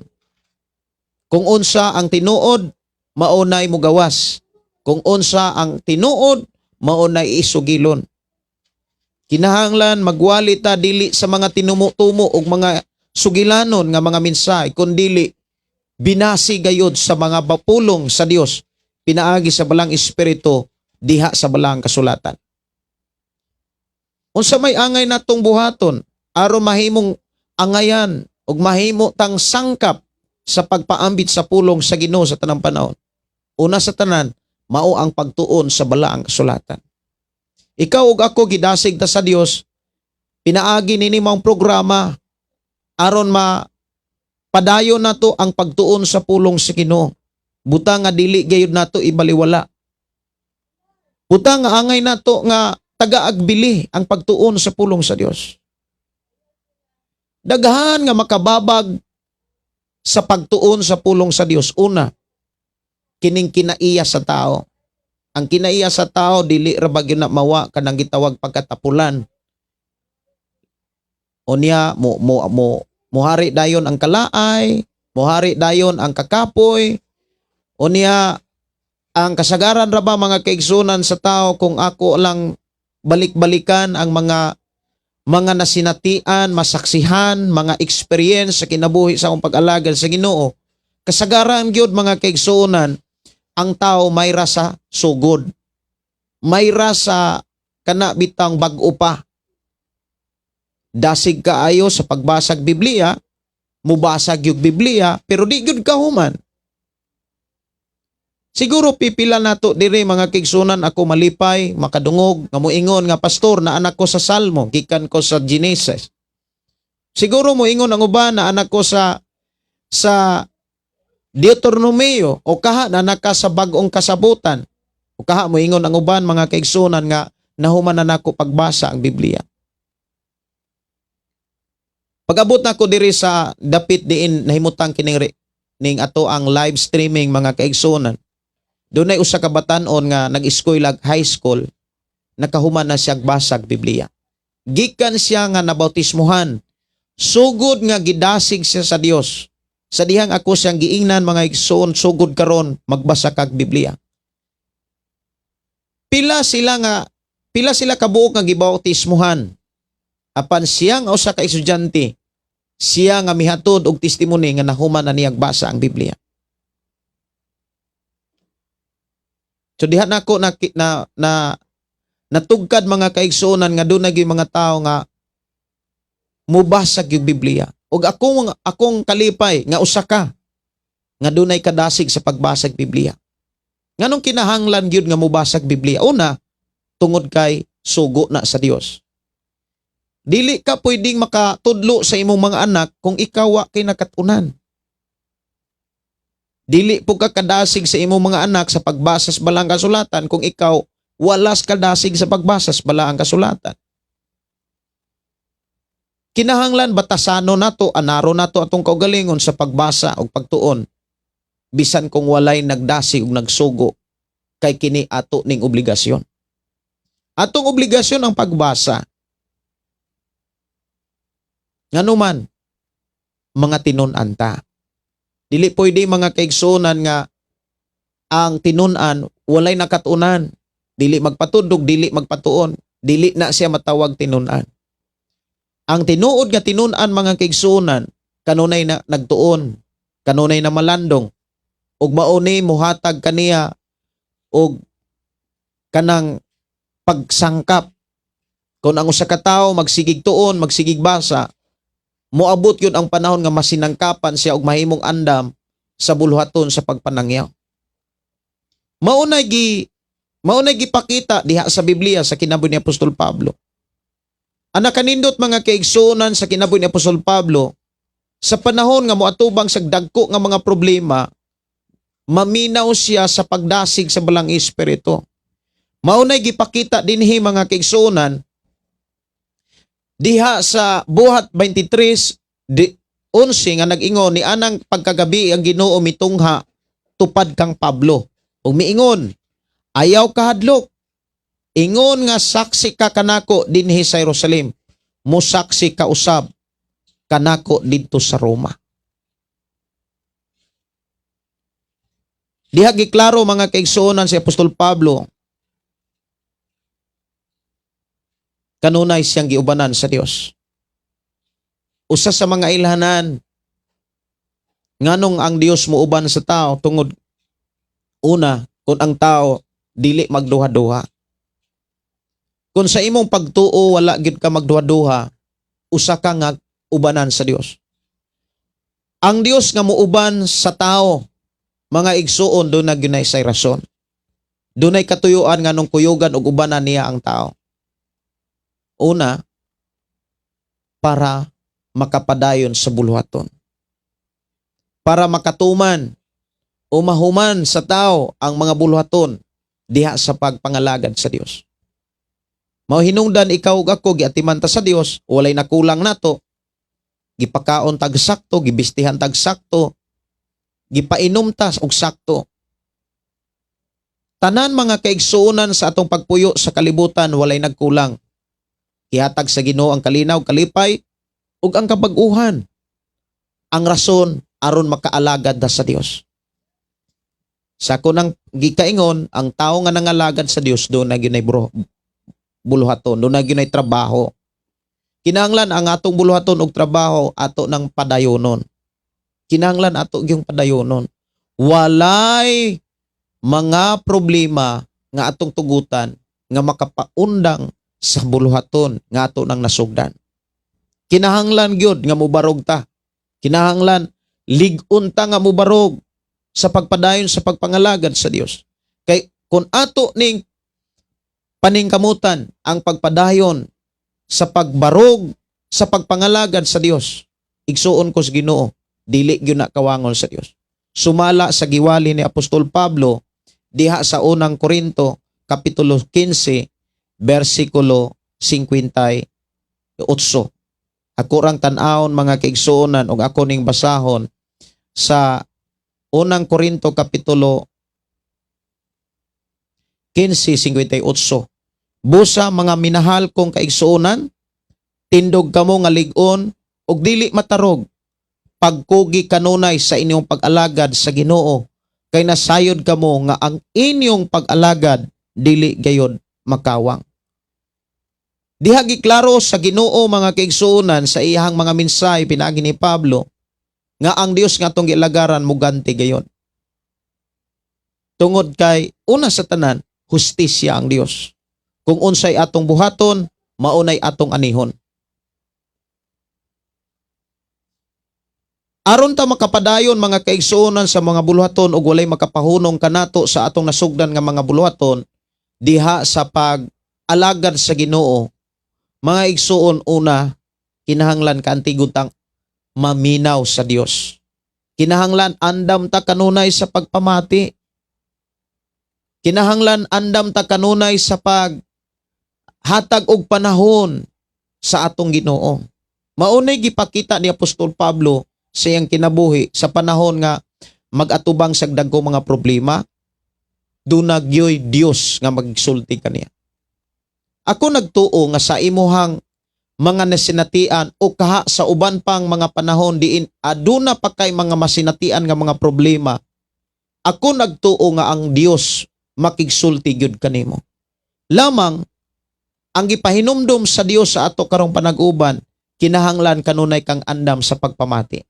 Kung unsa ang tinuod, maunay mo gawas. Kung unsa ang tinuod, maunay isugilon. Kinahanglan magwali ta dili sa mga tinumo-tumo og mga sugilanon nga mga mensahe, kundi binasi gayud sa mga pulong sa Dios, pinaagi sa balang espiritu diha sa balang kasulatan. Unsa may angay natong buhaton aron mahimong angayan ug mahimo tang sangkap sa pagpaambit sa pulong sa Ginoo sa tanang panahon. Una sa tanan, mao ang pagtuon sa balaang kasulatan. Ikaw ug ako gidasig ta sa Dios, pinaagi nini mong programa aron padayon nato ang pagtuon sa pulong sa Ginoo. Butang nga dili gayud nato ibaliwala. Butang nga angay nato nga tagaagbili ang pagtuon sa pulong sa Dios. Daghan nga makababag sa pagtuon sa pulong sa Dios. Una, kining kinaiya sa tao. Ang kinaiya sa tao dili ra bagyo na mawa kanang gitawag pagkatapulan. Unya muhari dayon ang kalaay, muhari dayon ang kakapoy. Unya ang kasagaran ra ba mga kaigsunan sa tao kung ako lang balik-balikan ang mga nasinatian, masaksihan, mga experience sa kinabuhi sa akong pag-alagad sa Ginoo. Kasagaran gyud mga kaigsuonan, ang tao may rasa sugod. May rasa kana bitang bag-o pa. Dasig kaayo sa pagbasag Biblia, mubasag yung Biblia, pero di gyud kahuman. Siguro pipila nato diri mga kaigsuonan ako malipay, makadungog, nga moingon nga pastor na anak ko sa Salmo, gikan ko sa Genesis. Siguro moingon ang uban na anak ko sa Deuteronomio o kaha na naka sa bag-ong kasabutan. O kaha moingon ang uban mga kaigsuonan nga nahuman na nako pagbasa ang Biblia. Pag-abot na ko diri sa dapit diin nahimutang kining ning ato ang live streaming mga kaigsuonan. Doon ay usa ka batan-on nga nag-eskwela high school, nakahuman na siya basag Biblia. Gikan siya nga nabautismuhan. Sugod nga gidasig siya sa Dios. Sa dihang ako siyang giingnan mga igsoon, sugod karon magbasa kag Biblia. Pila sila kabuok nga gibautismuhan. Apan siya nga usa ka estudyante, siya nga mihatod og testimony nga nahuman na niyang basa ang Biblia. So diha nako na natugkad mga kaigsuonan nga dunay mga tao nga mubasag yung Biblia. Ug akong kalipay nga usa ka nga dunay kadasig sa pagbasag Biblia. Nganong kinahanglan gyud nga mubasag Biblia? Una, tungod kay sugo na sa Dios. Dili ka pwedeng makatudlo sa imong mga anak kung ikaw wa kay nakatunan. Dili po ka kadasig sa imong mga anak sa pagbasa sa balaang kasulatan kung ikaw walas kadasig sa pagbasa sa balaang kasulatan. Kinahanglan batasano nato, anaro nato atong kaugalingon sa pagbasa o pagtuon. Bisan kung walay nagdasig o nagsugo kay kini ato ning obligasyon. Atong obligasyon ang pagbasa. Nganuman, mga tinun-an ta. Dili pwede mga kaigsuonan nga ang tinun-an walay nakatunan. Dili magpatudog, dili magpatuon. Dili na siya matawag tinun-an. Ang tinuod nga tinun-an mga kaigsuonan, kanunay na nagtuon, kanunay na malandong, ug mauni muhatag kaniya og kanang pagsangkap. Kung ang usa ka tawo magsigig tuon, magsigig basa, moabot yun ang panahon nga masinangkapan siya og mahimong andam sa buluhaton sa pagpanangyaw. Maunay gipakita diha sa Biblia sa kinabuhi ni Apostol Pablo. Ang nakanindot mga kaigsuonan sa kinabuhi ni Apostol Pablo, sa panahon nga moatubang sa dagko nga mga problema, maminaw siya sa pagdasig sa balang espiritu. Maunay gipakita dinhi mga kaigsuonan diha sa buhat 23:11 nga nag-ingon ni anang pagkagabi ang Ginoo mitungha tupad kang Pablo. Ug miingon, ayaw kahadlok. Ingon nga saksi ka kanako dinhi sa Jerusalem. Musaksi ka usab kanako didto sa Roma. Diha giklaro mga kaigsuonan si Apostol Pablo kanunay siyang giubanan sa Dios. Usa sa mga ilhanan nganong ang Dios muuban sa tao tungod una kung ang tao dili magduha-duha. Kung sa imong pagtuo wala gid ka magduha-duha, usa ka nga ubanan sa Dios. Ang Dios nga muuban sa tao, mga igsuon do na ginay say rason. Dunay katuyuan nganong kuyugan ug ubanan niya ang tao. Una, para makapadayon sa buluhaton. Para makatuman o mahuman sa tao ang mga buluhaton diha sa pagpangalagad sa Dios. Mao hinungdan ikaw ug ako giatiman ta sa Dios, walay nakulang nato. Gipakaon tag sakto, gibistihan tag sakto, gipainom ta og sakto. Tanan mga kaigsuonan sa atong pagpuyo sa kalibutan walay nagkulang. Ihatag sa Ginoo ang kalinaw, kalipay ug ang kabag-uhan. Ang rason aron makaalagad ta sa Dios. Sa kunang gikaingon, ang tao nga nangalagad sa Dios do na ginay buluhaton, do na ginay trabaho. Kinahanglan ang atong buluhaton og trabaho ato ng padayonon. Kinahanglan ato yung padayonon. Walay mga problema nga atong tugutan nga makapaundang sa buluhaton nga ato nang nasugdan. Kinahanglan gyud nga mubarog ta. Kinahanglan lig-un ta nga mubarog sa pagpadayon sa pagpangalagad sa Dios. Kay kung ato ning paningkamutan ang pagpadayon sa pagbarog sa pagpangalagad sa Dios, igsuon ko sa Ginoo, dili gyud na kawangon sa Dios. Sumala sa giwali ni Apostol Pablo diha sa unang Korinto kapitulo 15 versikulo 58. Ako rang tan-awon mga kaigsuonan ug ako ning basahon sa unang Korinto kapitulo 15:58. Busa mga minahal kong kaigsuonan, tindog kamo nga lig-on ug dili matarog pagkugi kanunay sa inyong pag-alagad sa Ginoo, kay nasayod kamo nga ang inyong pag-alagad dili gayod makawang. Diha giklaro sa Ginoo mga kaigsuonan sa iyang mga mensahe pinaagi ni Pablo nga ang Dios nga atong gilagaran muganti gayon. Tungod kay una sa tanan, hustisya ang Dios. Kung unsay atong buhaton, maunay atong anihon. Aron ta makapadayon mga kaigsuonan sa mga buluhaton ug walay makapahunong kanato sa atong nasugdan nga mga buluhaton diha sa pag-alagad sa Ginoo, mga igsuon una, kinahanglan ka antigutang maminaw sa Dios. Kinahanglan andam ta kanunay sa pagpamati. Kinahanglan andam ta kanunay sa paghatag og panahon sa atong Ginoo. Maunay gipakita ni Apostol Pablo sa iyang kinabuhi sa panahon nga mag-atubang sa dagko mga problema, dunagyoy Dios nga magsulti kaniya. Ako nagtuo nga sa imuhang mga nasinatian o kaha sa uban pang mga panahon diin aduna pa kay mga masinatian nga mga problema, ako nagtuo nga ang Dios makigsulti gyud kanimo. Lamang ang gipahinumdum sa Dios sa ato karong panag-uban, kinahanglan kanunay kang andam sa pagpamati.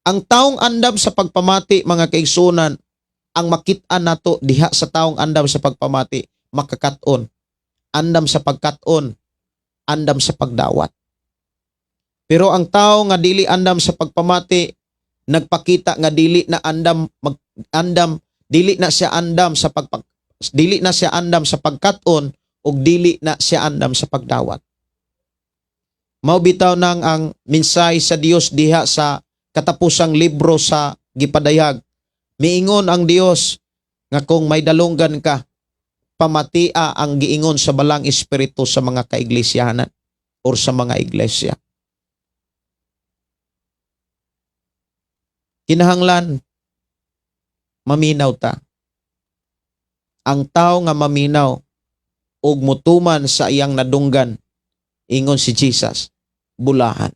Ang taong andam sa pagpamati, mga kaigsunan, ang makit-an nato diha sa taong andam sa pagpamati, makakat-on. Andam sa pagkat-on, andam sa pagdawat. Pero ang tao nga dili andam sa pagpamati, nagpakita nga dili na dili na siya andam sa pagkat-on ug dili na siya andam sa pagdawat. Mao bitaw nang ang mensahe sa Dios diha sa katapusang libro sa gipadayag. Miingon ang Dios nga kung may dalunggan ka, pamatia ang giingon sa balang espiritu sa mga kaiglesiyanan or sa mga iglesia. Kinahanglan maminaw ta. Ang tao nga maminaw ug mutuman sa iyang nadunggan, ingon si Jesus, bulahan.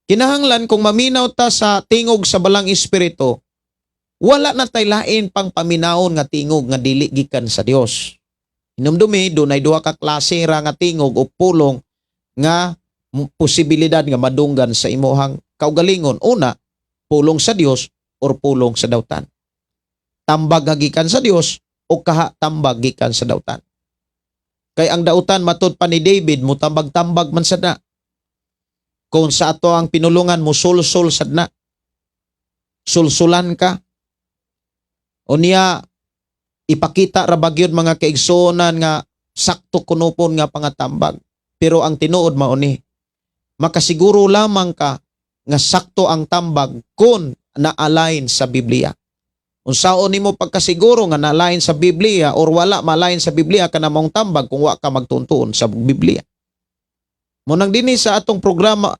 Kinahanglan kung maminaw ta sa tingog sa balang espiritu, wala na tay lain pang paminaon nga tingog nga dili gikan sa Dios. Hinumdumi dunay duha ka klase ra nga tingog o pulong nga posibilidad nga madunggan sa imuhang kaugalingon. Una, pulong sa Dios or pulong sa dawtan. Tambag gikan sa Dios o kaha tambag gikan sa dawtan. Kay ang dautan matud pa ni David, mutambag-tambag man sad na. Kung sa ato ang pinulungan mo sulsul sad na. Sulsulan ka. O niya ipakita ra bagyod mga kaigsuonan nga sakto kunupon nga pangatambag. Pero ang tinuod mao ni, makasiguro lamang ka nga sakto ang tambag kung na-align sa Biblia. Unsaon nimo pagkasiguro nga na-align sa Biblia or wala ma-align sa Biblia ka namong tambag kung wa ka magtuntuon sa Biblia. Munang dinhi sa atong programa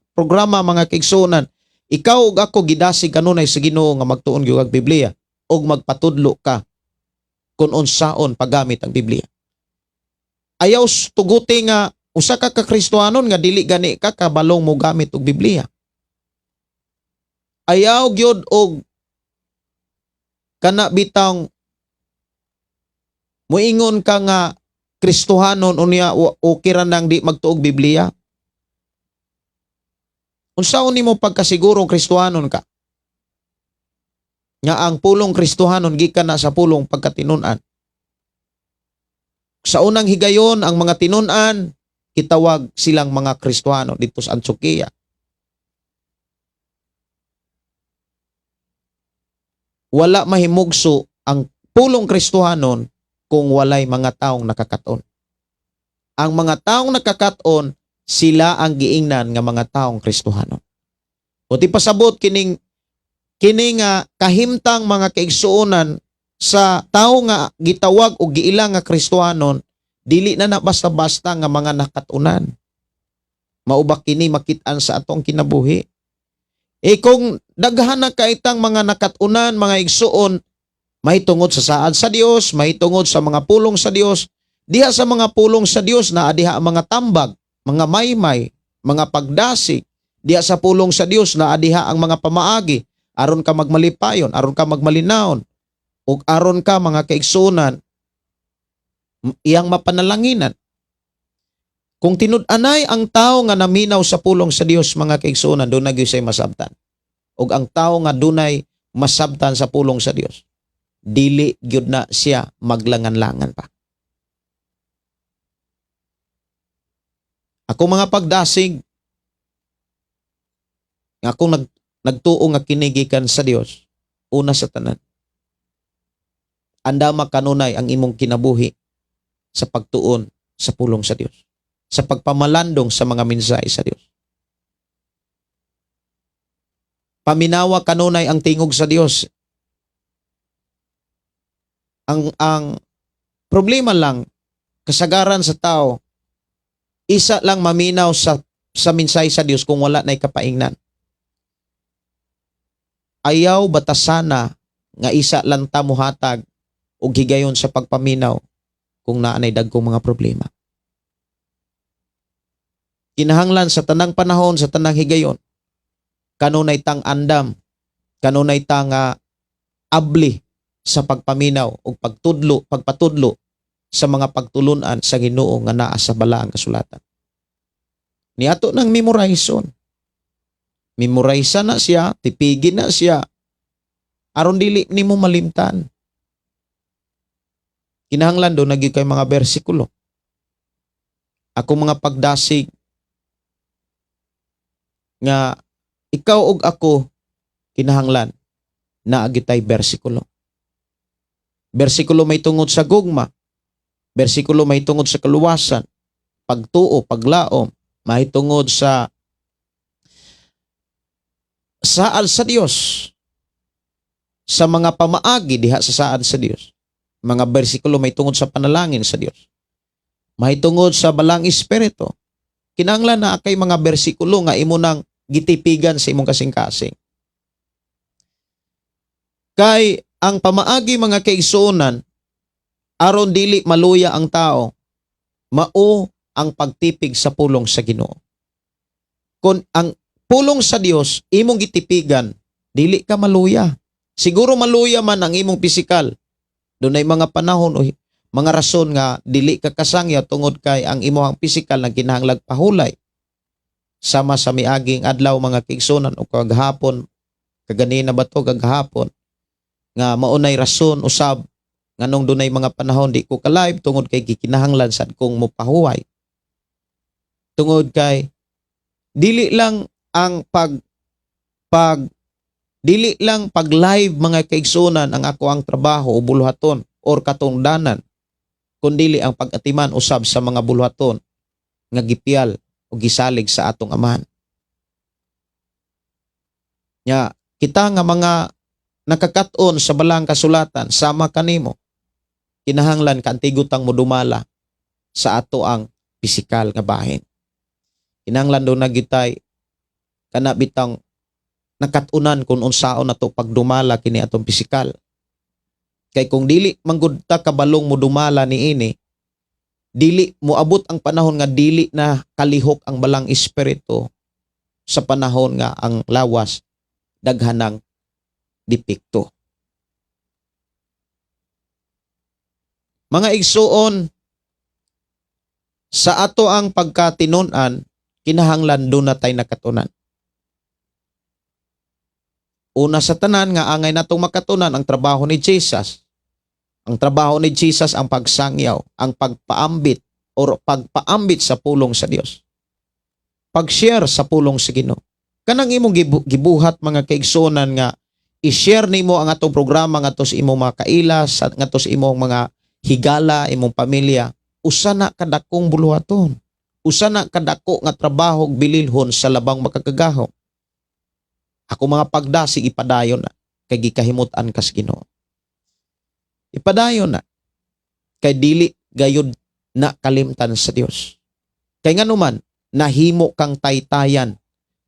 mga kaigsuonan, ikaw ug ako gidasig kanunay sa Ginoo nga magtuon gyud og Biblia ug magpatudlo ka kung unsaon paggamit ang Biblia. Ayaw tuguti nga usa ka Kristiyanon nga dili gani ka kabalong mo gamit og Biblia. Ayaw gyud og kana bitang muingon ka nga Kristohanon unya okay ra nang di magtuog Biblia. Unsaon nimo pagkasigurong Kristohanon ka? Nga ang pulong Kristohanon gikan na sa pulong pagkatinunan. Sa unang higayon, ang mga tinunan, kitawag silang mga Kristohano dito sa Antioquia. Wala mahimugso ang pulong Kristohanon kung walay mga taong nakakaton. Ang mga taong nakakaton, sila ang giingnan nga mga taong Kristohanon. O ti pasabot kining kahimtang mga kaigsuonan sa tao nga gitawag o giilang nga Kristohanon, dili na basta-basta nga mga nakatunan. Maubak kini makitaan sa atong kinabuhi. Kung daghan na kaitang mga nakatunan, mga igsuon, mahitungod sa saad sa Dios, mahitungod sa mga pulong sa Dios, diha sa mga pulong sa Dios na diha ang mga tambag, mga maymay, mga pagdasig, diha sa pulong sa Dios na diha ang mga pamaagi, aron ka magmalipayon, aron ka magmalinaon, ug aron ka mga kaigsuonan iyang mapanalanginan. Kung tinud-anay ang tao nga naminaw sa pulong sa Dios mga kaigsuonan, doon na gyud say masabtan. Ug ang tao nga dunay masabtan sa pulong sa Dios, dili gyud na siya maglangan-langan pa. Ako mga pagdasig, nga akong nagtuo nga kinigikan sa Dios, una sa tanan, anda makanunay ang imong kinabuhi sa pagtuon sa pulong sa Dios, sa pagpamalandong sa mga mensahe sa Dios. Paminawa kanunay ang tingog sa Dios. Ang problema lang, kasagaran sa tao, isa lang maminaw sa mensahe sa Dios kung wala na'y kapaingnan. Ayaw batasana nga isa lang ta muhatag og higayon sa pagpaminaw kung naanay dagkong mga problema. Kinahanglan sa tanang panahon, sa tanang higayon, kanunay tang andam, kanunay tang abli sa pagpaminaw o pagpatudlo sa mga pagtulunan sa Ginoo nga naa sa balaang kasulatan. Niato nang memorizon. Memorize na siya, tipigin na siya, aron dili nimo malimtan. Kinahanglan do naging kay mga bersikulo. Ako mga pagdasig nga ikaw ug ako kinahanglan na agitay bersikulo. Bersikulo may tungod sa gugma, bersikulo may tungod sa kaluwasan, pagtuo, paglaom, may tungod sa saad sa Dios, sa mga pamaagi diha sa saad sa Dios. Mga bersikulo may tungod sa panalangin sa Dios, may tungod sa balang espiritu. Kinahanglan na kay mga bersikulo nga imo nang gitipigan sa imong kasing-kasing. Kay ang pamaagi mga kaigsuonan, aron dili maluya ang tao, mao ang pagtipig sa pulong sa Ginoo. Kung ang pulong sa Dios imong gitipigan, dili ka maluya. Siguro maluya man ang imong pisikal. Dunay mga panahon o mga rason nga dili ka kasangya tungod kay ang imong pisikal na kinahanglag pahulay. Sama sa miaging adlaw mga kaigsuonan o kagahapon, kaganina ba to kagahapon, nga maunay rason usab nganong dunay mga panahon di ko ka-live tungod kay gikinahanglan sad kong mopahuway. Tungod kay dili lang ang dili lang pag live mga kaigsuonan ang ako ang trabaho o buluhaton or katungdanan, kundili ang pag-atiman usab sa mga buluhaton nga gipiyal o gisalig sa atong amahan. Nya kita nga mga nakakaton sa balang kasulatan sama kanimo, kinahanglan kantigutang mo dumala sa ato ang pisikal nga bahin. Kinahanglan do nagitay kana bitang nakatunan kung unsaon nato pagdumala kini atong pisikal. Kay kung dili manggud ta kabalong mo dumala niini, dili mo abot ang panahon nga dili na kalihok ang balang espiritu sa panahon nga ang lawas daghanang depekto. Mga igsuon, sa ato ang pagkatinunan, kinahanglan do na tay nakatunan. Una sa tanan nga angay natong makatunan ang trabaho ni Jesus. Ang trabaho ni Jesus ang pagsangyaw, ang pagpaambit or pagpaambit sa pulong sa Dios. Pag-share sa pulong sa Ginoo. Kanang imong gibuhat mga kaigsunan nga i-share nimo ang atong programa ngadto sa imong mga kailas, ngadto sa imong mga higala, imong pamilya, usa na kadakong buluhaton. Usa na kadako nga trabaho bililhon sa labang makakagahom. Ako mga pagdasig ipadayon na kay gikahimutan kas Ginoo. Ipadayon na kay dili gayud na kalimtan sa Dios. Kay nganuman nahimo kang taytayan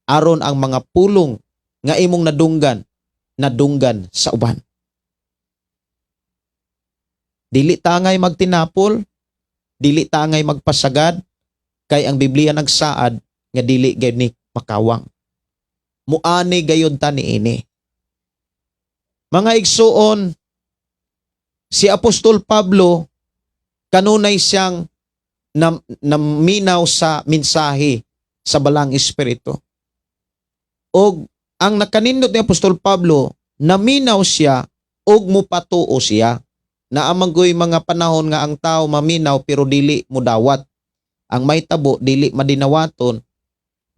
aron ang mga pulong nga imong nadunggan sa uban. Dili tangay magtinapol, dili tangay magpasagad, kay ang Biblia nagsaad nga dili gayud ni makawang. Muani gayud ta niini. Mga igsuon, si Apostol Pablo kanunay siyang naminaw sa mensahe sa balang espiritu. Og ang nakanindot ni Apostol Pablo, naminaw siya og mupatuo siya. Naamanggoy mga panahon nga ang tao maminaw pero dili mudawat. Ang mahitabo dili madinawaton.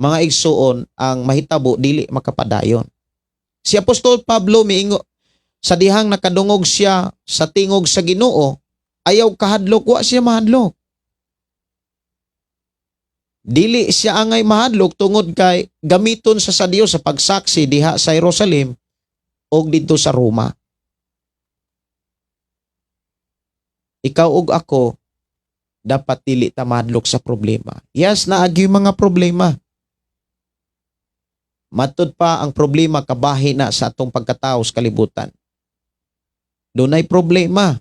Mga igsuon, ang mahitabo dili makapadayon. Si Apostol Pablo miingo sa dihang nakadungog siya sa tingog sa Ginoo, ayaw kahadlok, wa siya mahadlok. Dili siya angay mahadlok tungod kay gamiton sa Dios sa pagsaksi diha sa Jerusalem o dito sa Roma. Ikaw ug ako dapat dili ta mahadlok sa problema. Yes, naagi mga problema. Matud pa ang problema kabahi na sa atong pagkatao sa kalibutan. Dunay problema.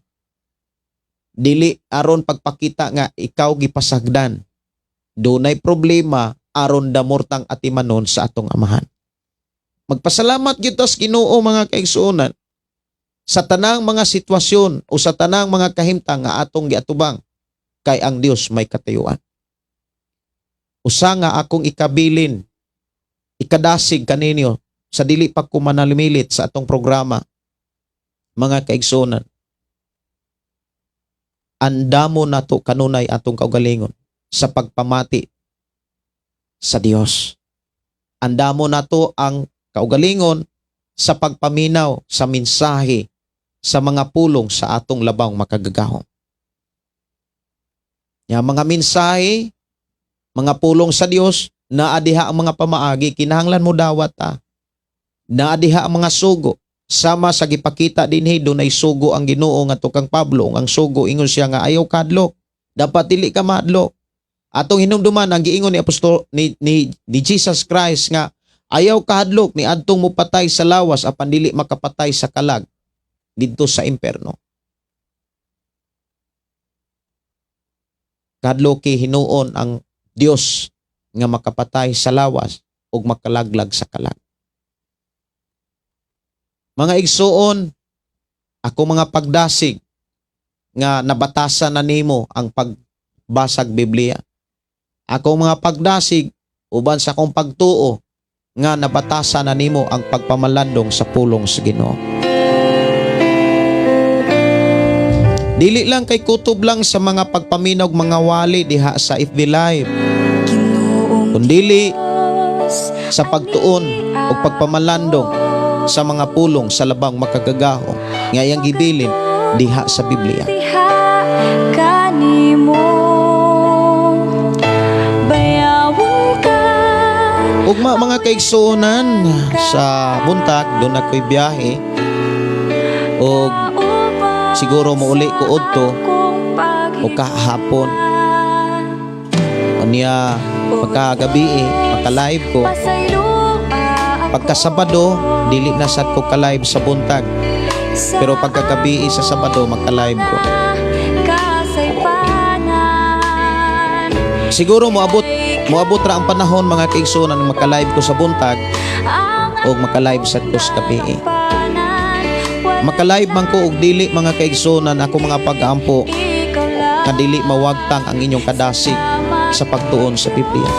Dili aron pagpakita nga ikaw gipasagdan. Dunay problema aron damortang atimanon sa atong amahan. Magpasalamat gyud ta sa Ginoo mga kaigsuonan sa tanang mga sitwasyon o sa tanang mga kahimtang nga atong giatubang kay ang Dios may katayuan. Usa nga akong ikabilin, ikadasig kaninyo sa dili pa ko manalimilit sa atong programa, mga kaigsuonan. Andamo nato kanunay atong kaugalingon sa pagpamati sa Dios. Andamo nato ang kaugalingon sa pagpaminaw sa mensahe sa mga pulong sa atong labang makagagahom. Ya mga mensahe, mga pulong sa Dios, naadiha ang mga pamaagi, kinahanglan mo dawat ta. Naadiha ang mga sugo, sama sa gipakita dinhi dunay sugo ang Ginoo nga tukang Pablo, ang sugo ingon siya nga ayaw kadlok, dapat dili ka madlok. Atong hinumduman ang giingon ni Apostol ni Jesus Christ nga ayaw kahadlok ni adtong mupatay sa lawas apan dili makapatay sa kalag didto sa imperno. Kadloki hinuon ang Dios nga makapatay sa lawas ug makalaglag sa kalag. Mga igsuon, ako mga pagdasig nga nabatasan na nimo ang pagbasag Biblia. Ako mga pagdasig uban sa akong pagtuo nga nabatasan na nimo ang pagpamalandong sa pulong sa Ginoo. Dili lang kay kutob lang sa mga pagpaminaw mga wali diha sa FB Live, kundili sa pagtuon o pagpamalandong sa mga pulong sa labang makagagaho nga iyang gibilin diha sa Biblia. Ugma mga kaigsuonan sa buntag doon ako'y biyahe o siguro mauli ko udto o kahapon o niya pagkagabi maka-live ko pagka Sabado dili na sad ko ka-live sa buntag pero pagkagabi sa Sabado maka-live ko. Siguro moabot ra ang panahon mga kaigsuonan nga maka-live ko sa buntag o maka-live sa gabi. Maka-live man ko og dili mga kaigsuonan ako mga pag-ampo nga dili mawagtang ang inyong kadasig sa pagtuon sa Biblia.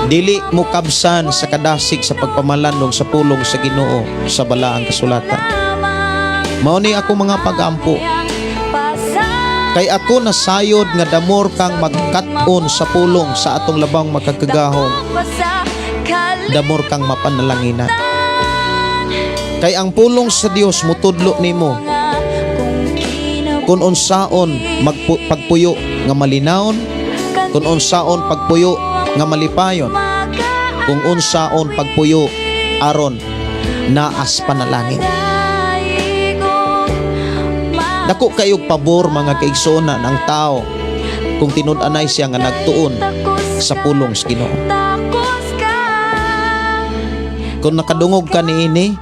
Dili mo kabsan sa kadasig sa pagpamalandong sa pulong sa Ginoo sa balaang kasulatan. Mao ni ako mga pag-ampo. Kay ako nasayod nga damor kang magkat-on sa pulong sa atong labang makakagahom. Damor kang mapanalanginan. Kay ang pulong sa Dios mutudlo nimo kung unsaon pagpuyo nga malinaon, kung unsaon pagpuyo nga malipayon, kung unsaon pagpuyo aron naas panalangin. Dako kayog pabor mga kaigsuonan ang tao kung tinud-anay siya nga nagtuon sa pulong sa Ginoo. Kung nakadungog ka niini,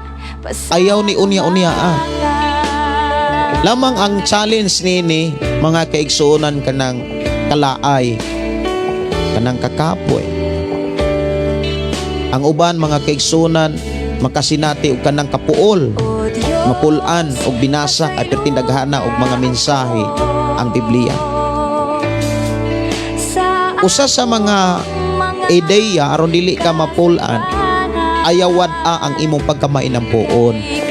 ayaw ni unya-unya Lamang ang challenge nini mga kaigsuonan kanang kalaay, kanang kakapoy. Ang uban mga kaigsuonan makasinati og kanang kapuol, mapulan og binasa ay pertindaghana og mga mensahe ang Biblia. Usa sa mga ideya aron dili ka mapulan, ayawad ang imong pagkamainampuon.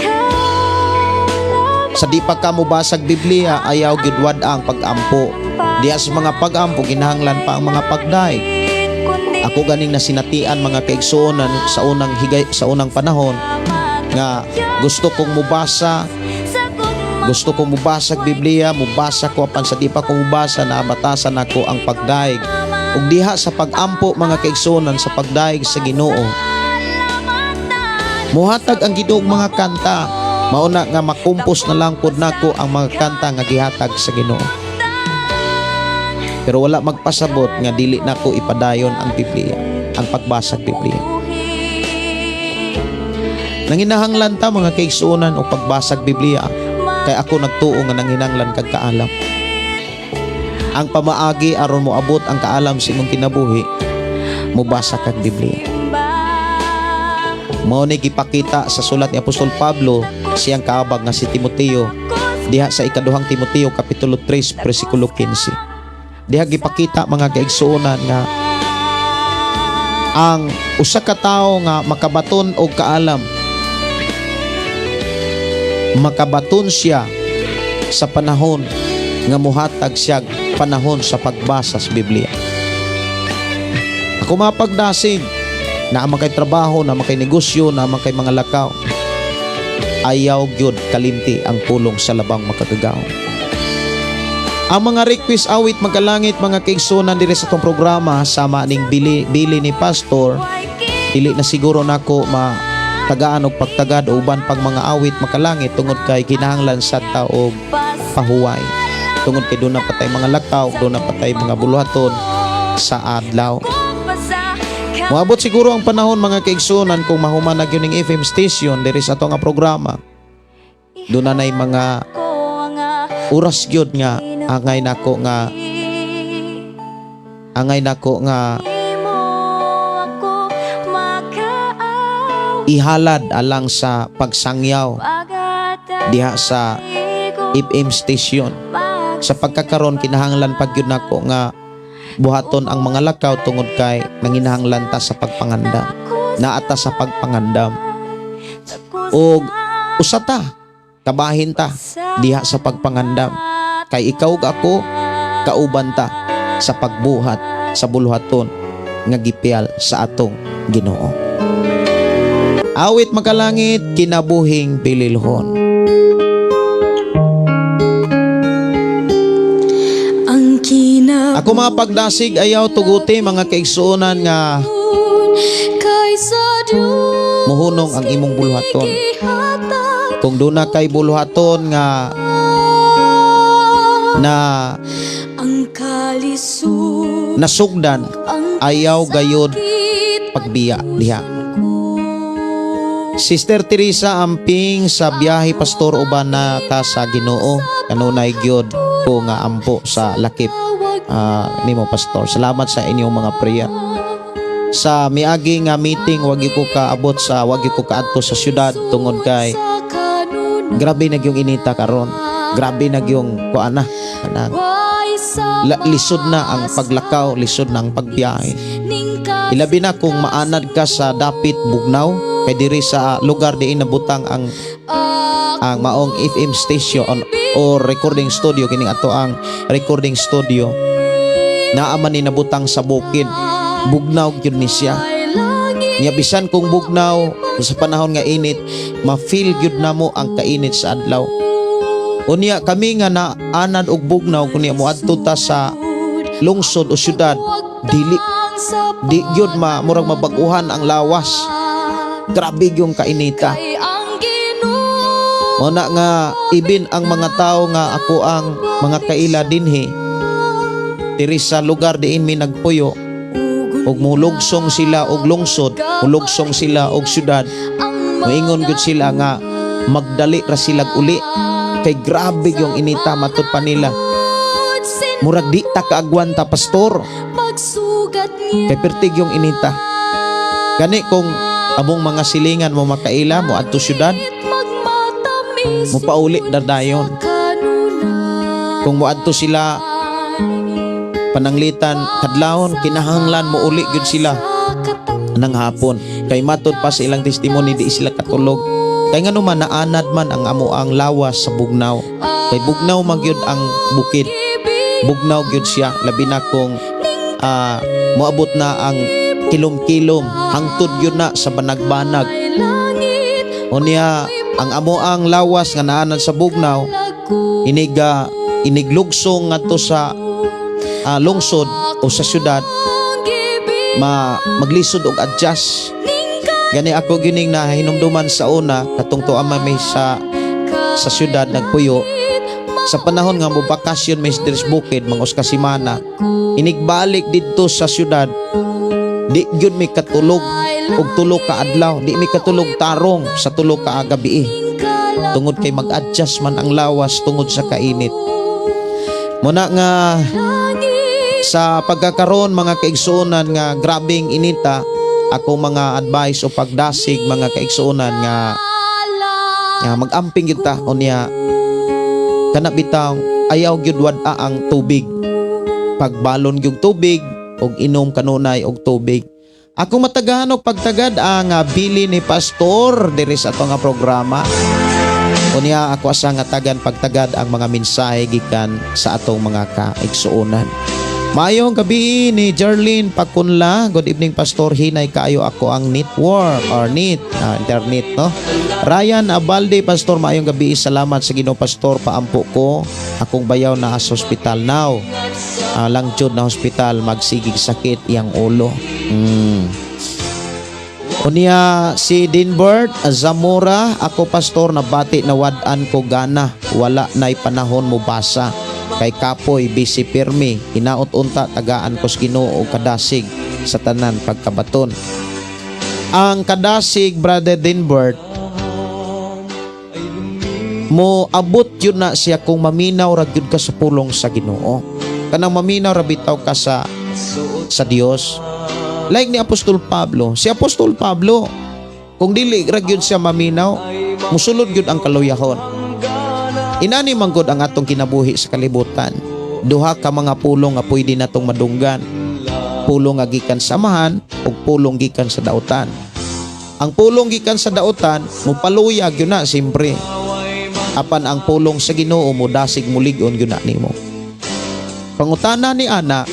Sa di pa ka mubasag Biblia, ayaw gyud wad ang pag-ampo. Diya sa mga pag-ampo ginahanglan pa ang mga pagdaig. Ako ganing nasinatian mga kaigsuonan sa unang panahon nga gusto kong mubasa Biblia, mubasa ko apan sa di pa ko mubasa na batasan ako ang pagdaig. Ug diha sa pag-ampo mga kaigsuonan sa pagdaig sa Ginoo. Muhatag ang Ginoo mga kanta. Mauna nga makumpos na lang pod nako ang mga kanta nga gihatag sa Ginoo. Pero wala magpasabot nga dili nako ipadayon ang Biblia, ang pagbasa Biblia. Nanginahanglan ta mga kaigsuonan o pagbasag Biblia kay ako nagtuo nga nanginahanglan kag kaalam. Ang pamaagi aron mo abot ang kaalam sa imong kinabuhi, mubasa kag Biblia. Mao ni gipakita sa sulat ni Apostol Pablo siyang kaabag nga si Timoteo diha sa ikaduhang Timoteo kapitulo 3 bersikulo 15. Diha gipakita mga kaigsuonan nga ang usa ka tawo nga makabaton og kaalam, makabaton siya sa panahon nga muhatag siya panahon sa pagbasa sa Biblia. Ako mapagdasig na makay trabaho, na makay negosyo, na makay mga lakaw, ayaw gyud kalimti ang pulong sa labang makagagaw. Ang mga request awit magkalangit mga kaigsuonan diri sa tong programa sama ning bili ni pastor, dili na siguro nako tagaan og pagtagad o uban pang mga awit makalangit tungod kay kinahanglan sa taog pahuway. Tungod kay doon na patay mga lakaw, doon na patay mga buluhaton sa adlaw. Moabot siguro ang panahon mga kaigsuonan kung mahuman na gyud ning FM station diri sa ato nga programa. Doon na nay mga oras gyud nga angay nako nga ihalad alang sa pagsangyaw diha sa FM station. Sa pagkakaron kinahanglan pag gyud nako nga buhaton ang mga lakaw tungod kay nanginahanglan ta sa pagpangandam, naata sa pagpangandam, og usata kabahin ta diha sa pagpangandam kay ikaw ug ako kauban ta sa pagbuhat sa buluhaton nga gipiyal sa atong Ginoo. Awit makalangit kinabuhing pililhon. Ako mga pagdasig ayaw tuguti mga kaigsuonan nga muhunong ang imong buluhaton. Kung doon na kay buluhaton nga na nasugdan, ayaw gayod pagbiya diha. Sister Teresa Amping sa biyahe pastor uban na ta sa Ginoo kanunay gyud ko nga ampo sa lakip nimo pastor. Salamat sa inyong mga prayer. Sa miagi nga meeting wagi ko kaabot sa wagi ko kaadto sa syudad tungod kay grabe na gyung inita karon. Grabe na gyung kuana lisod na ang paglakaw, lisod na ang pagbiyahe. Ilabi na kung maanad ka sa dapit Bugnaw, kay diri sa lugar diin nabutang ang maong FM station or recording studio, kining ato ang recording studio. Naaman ni nabutang sa bukid. Bugnaw gyud ni siya. Nya bisan kung bugnaw sa panahon nga init, ma-feel gyud namo ang kainit sa adlaw. Unya kami nga naanad og bugnaw kunya moadto ta sa lungsod o syudad, di gyud murag mabaguhan ang lawas. Grabe yung kainita. Muna nga ibin ang mga tao nga ako ang mga kaila dinhi diri sa lugar diin mi nagpuyo, og mulugsong sila og lungsod, mulugsong sila og syudad, moingon gud sila nga magdali ra silag uli kay grabe yung inita matud pa nila. Murag di ta kaagwanta pastor, kay pertig yung inita. Gani kung abong mga silingan mo makaila mo adto syudad, mo pauli dadayon. Kung mo adto sila pananglitan kadlawon, kinahanglan mo uli gyud sila nang hapon. Kay matud pa sa ilang testimony di sila katulog. Kay ngano man naanad man ang amo ang lawas sa Bugnaw. Kay Bugnaw man gyud ang bukid. Bugnaw gyud siya, labi na kung moabot na ang kilom-kilom, hangtod gyud na sa banag-banag. Unya ang amo ang lawas nga naanad sa Bugnaw, iniglugsong ngadto sa lungsod o sa syudad, maglisod og adjust. Gani ako gining na hinumduman sa una katong tuama may sa syudad nagpuyo. Sa panahon nga mo bakasyon may sa bukid mangos ka simana, inigbalik didto sa syudad, di gyud may katulog og tulo ka adlaw, di may katulog tarong sa tulo ka gabi. Tungod kay mag-adjust man ang lawas tungod sa kainit. Muna nga sa pagkakaroon mga kaigsuonan nga grabing inita, ako mga advice o pagdasig mga kaigsuonan nga mag-amping gyud ta unya kana bitaw ayaw gyud wad-a ang tubig. Pagbalon gyud tubig og inom kanunay og tubig. Ako matagahan og pagtagad ang bili ni pastor diri sa ato nga programa. Unya ako asa nga tagan pagtagad ang mga mensahe gikan sa atong mga kaigsuonan. Mayong gabi ni Jarlene Pagkunla. Good evening pastor, hinay kaayo ako ang network or internet no. Ryan Abalde pastor, mayong gabi, salamat sa Ginoo pastor, paampo ko akong bayaw na sa hospital now. Langjud na hospital, magsigig sakit iyang ulo. Unya si Dinbert Zamora, ako pastor nabati na wad-an ko gana, wala nay panahon mo basa. Kay kapoy bisi pirmi, hinaot unta tagaan ko sa Ginoo og kadasig sa tanan pagkabaton. Ang kadasig brother Dinbert mo abot yun na siya kung maminaw ra gyud ka sa pulong sa Ginoo. Kanang maminaw ra bitaw ka sa Dios. Like ni Apostol Pablo, si Apostol Pablo kung dili ra gyud siya maminaw, musulod gyud ang kaluyahon. Inani manggod ang atong kinabuhi sa kalibutan. Duha ka mga pulong nga pwede natong madunggan. Pulong nga gikan sa amahan ug pulong gikan sa dautan. Ang pulong gikan sa dautan, mupaluyag yun na simpre. Apan ang pulong sa Ginoo mo dasig mulig-on yun na nimo. Pangutana ni ana,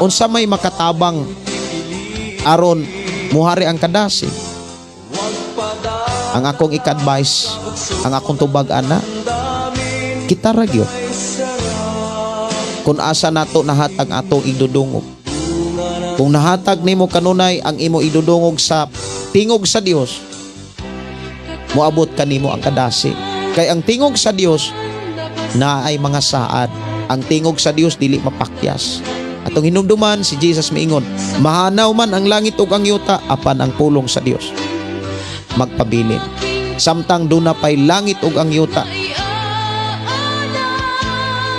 unsa may makatabang aron muhari ang kadasig? Ang akong ik-advise, ang akong tubag ana, kita ra gyud. Kung asa nato nahatag atong idudungog. Kung nahatag nimo kanunay ang imo idudungog sa tingog sa Dios, moabot kanimo ang kadasig. Kay ang tingog sa Dios na ay mga saad. Ang tingog sa Dios dili mapakyas. Atong hinumduman si Jesus miingon, mahanaw man ang langit ug ang yuta, apan ang pulong sa Dios magpabilin. Samtang doon na pa'y langit ug ang yuta,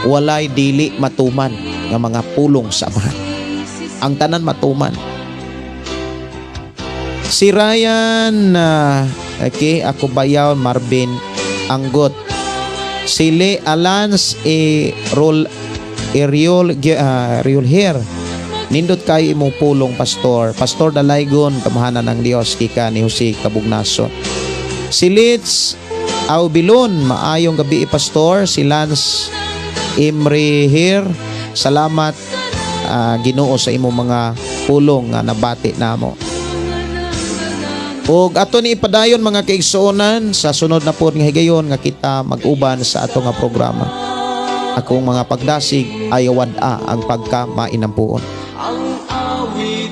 walay dili matuman nga mga pulong sa Amahan. Ang tanan matuman. Si Ryan, okay, ako bayaw, Marvin Anggot, Sile Alans Riol Hair, Nindot kayo imong pulong, Pastor. Pastor Dalaygon, kamahanan ng Dios, kika ni Jose Cabugnason. Si Litz Aubilon, maayong gabi, Pastor. Si Lance Imre here, salamat Ginoo sa imong mga pulong nga nabati namo. Og ato ni ipadayon mga kaigsuonan sa sunod na pod nga higayon nga kita mag-uban sa ato nga programa. Akong mga pagdasig ayawad-a ang pagkamainampuon.